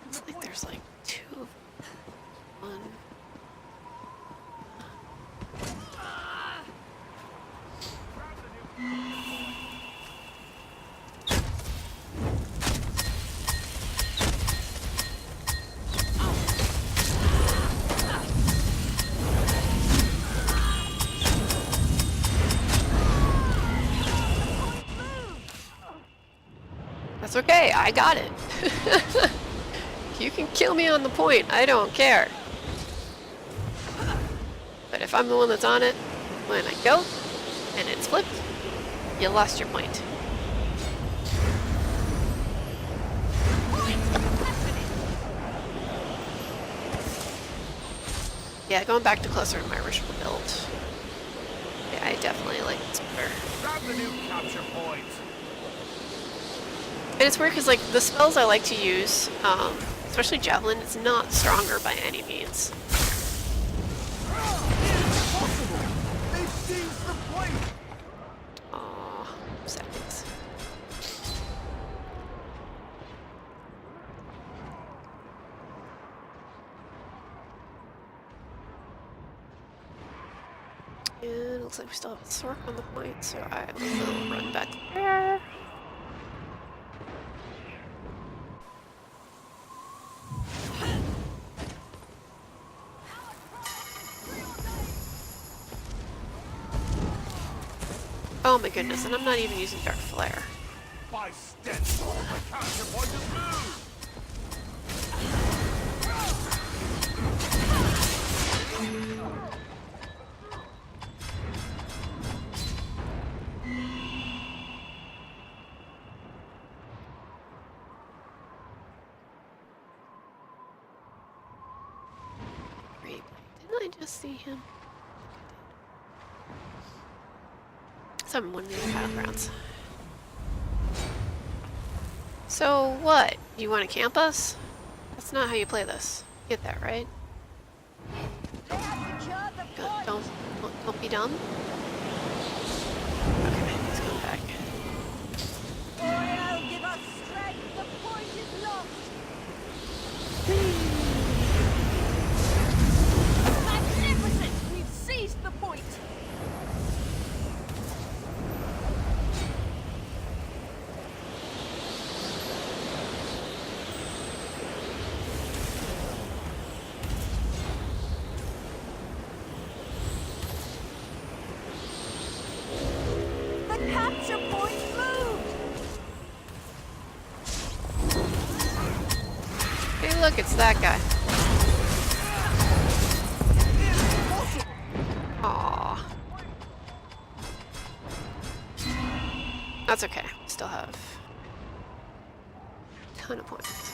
Speaker 1: It's like there's like two of them. One. That's okay, I got it. You can kill me on the point, I don't care. But if I'm the one that's on it, when I go, and it's flipped, you lost your point. Yeah, going back to closer to my original build. Yeah, I definitely like this better.
Speaker 4: Grab the new capture point.
Speaker 1: And it's weird because, like, the spells I like to use, especially Javelin, it's not stronger by any means.
Speaker 2: They've seized the point!
Speaker 1: Aww, seconds. And it looks like we still have a sword on the point, so I will run back there. Oh my goodness, and I'm not even using Dark Flare.
Speaker 4: By stencil, the capture point is moved.
Speaker 1: just see him? Someone in the battlegrounds. So what? You want to camp us? That's not how you play this. Get that, right? Don't be dumb. Okay, let's go back.
Speaker 3: Oil, give us strength. The point is lost. Magnificent! We've seized the point. The capture point moved.
Speaker 1: Hey, look, it's that guy. Aww. That's okay. Still have a ton of points.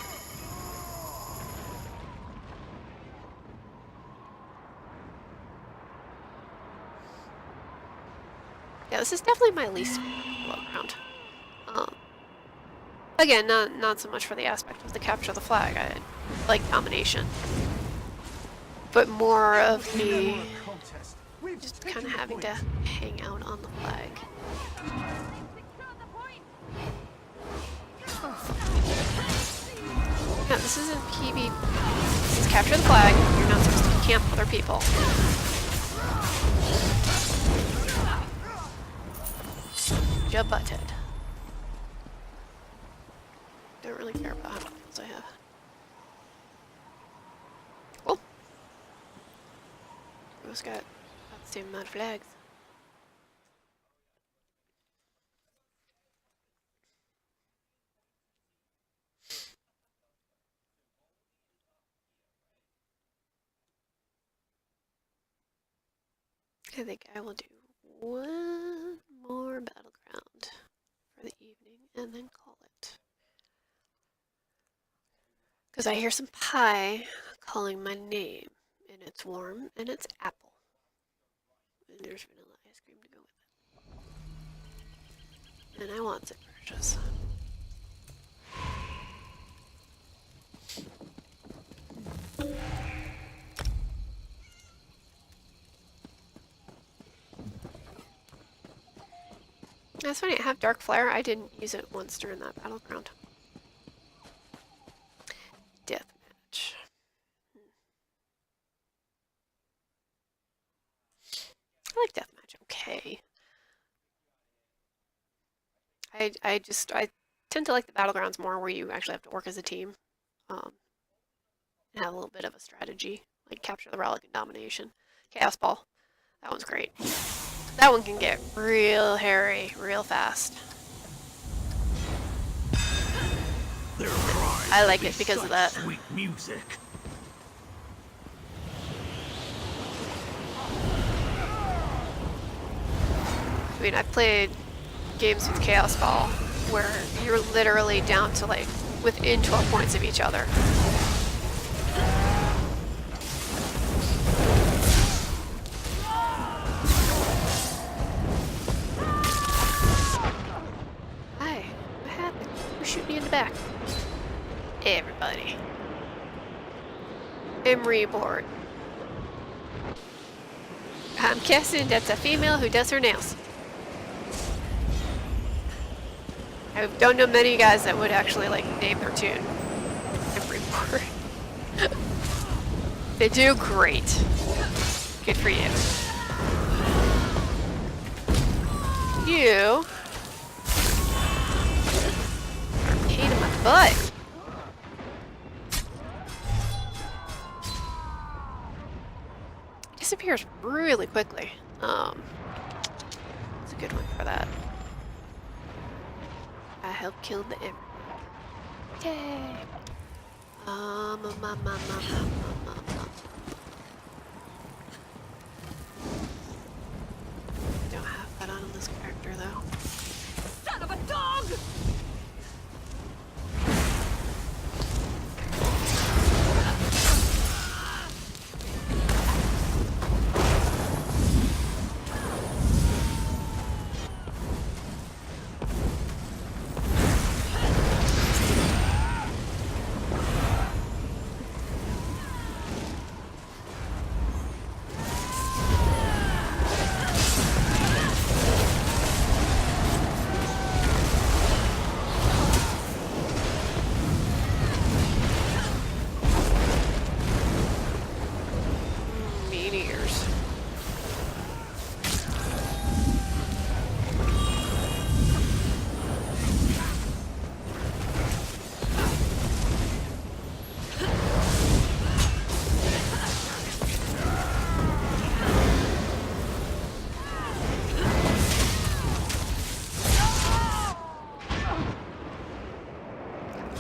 Speaker 1: Yeah, this is definitely my least favorite round. Again, not so much for the aspect of the capture the flag. I like domination, but more of the just kind of having to hang out on the flag. Yeah, this isn't PB. This is capture the flag. You're not supposed to camp other people. Ja butted. Don't really care about how many kills I have. Cool. Who's got about the same amount of flags? I think I will do one more battleground for the evening and then call it. Because I hear some pie calling my name, and it's warm and it's apple. And there's vanilla ice cream to go with it. And I want it precious. That's funny, I have Dark Flare. I didn't use it once during that battleground. Deathmatch. I like deathmatch okay. I tend to like the battlegrounds more where you actually have to work as a team. And have a little bit of a strategy. Like capture the relic and domination. Chaos Ball. That one's great. That one can get real hairy real fast. I like it because of that.
Speaker 7: Sweet music.
Speaker 1: I mean, I've played games with Chaos Ball where you're literally down to like within 12 points of each other. Hi, what happened? Who shoot me in the back? Everybody. I'm reborn. I'm guessing that's a female who does her nails. I don't know many guys that would actually like name their tune. I'm reborn. They do great. Good for you. You are a pain in my butt. Disappears really quickly. It's a good one for that. I helped kill the everyone. Yay! I don't have that on this character though.
Speaker 3: Son of a dog!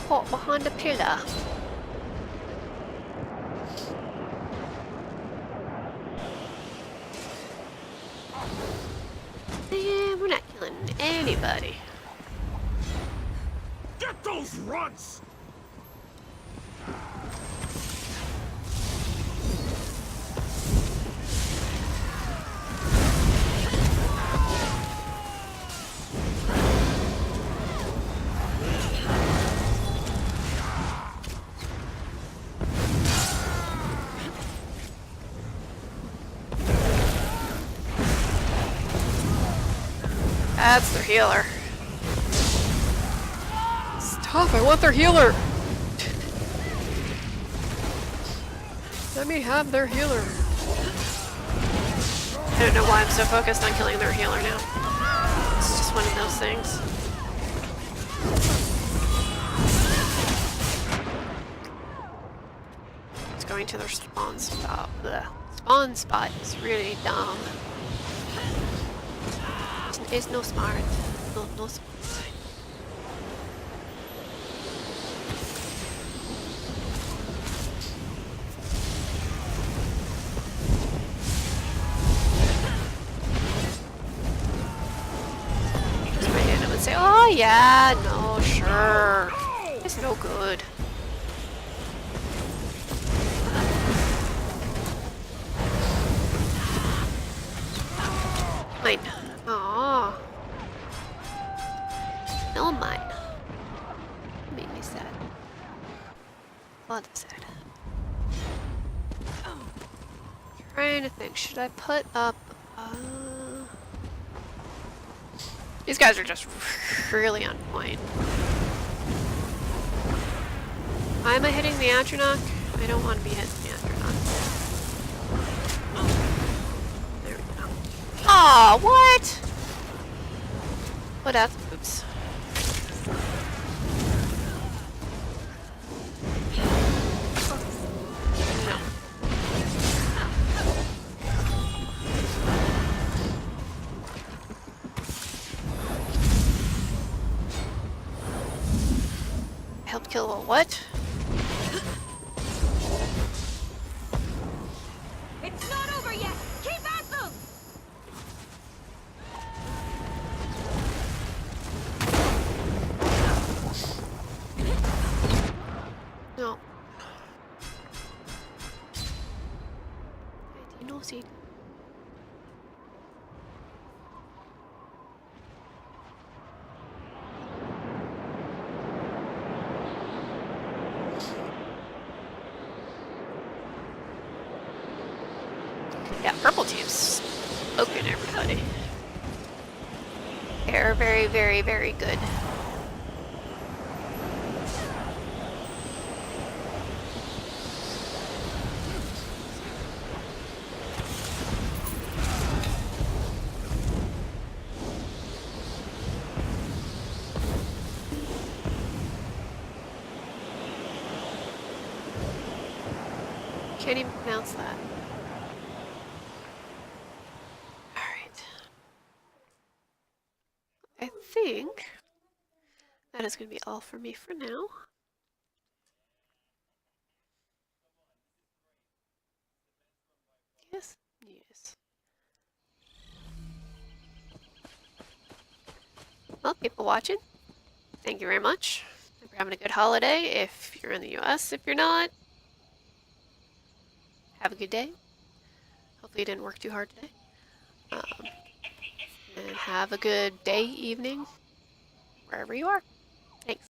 Speaker 1: caught behind a pillar. Yeah, we're not killing anybody.
Speaker 4: Get those runts!
Speaker 1: That's their healer. Stop, I want their healer! Let me have their healer. I don't know why I'm so focused on killing their healer now. It's just one of those things. It's going to their spawn spot. The spawn spot is really dumb. It's no smart. No smart. Just my hand would say, oh yeah, no, sure. It's no good. Mine. Aww. No mine. Made me sad. A lot sad. Trying to think, should I put up these guys are just really on point. Why am I hitting the Atronach? I don't want to be hitting the Atronach. There we go. Aw, what? What else? Oops. No. I helped kill a what?
Speaker 3: It's not over yet! Keep at them!
Speaker 1: No. I did not see. Yeah, purple team's smoking everybody. They're very, very, very good. Can't even pronounce that. Alright. I think that is going to be all for me for now. Yes? Yes. Well, people watching, thank you very much. Hope you're having a good holiday if you're in the US. If you're not, have a good day. Hopefully you didn't work too hard today. And have a good day, evening, wherever you are. Thanks.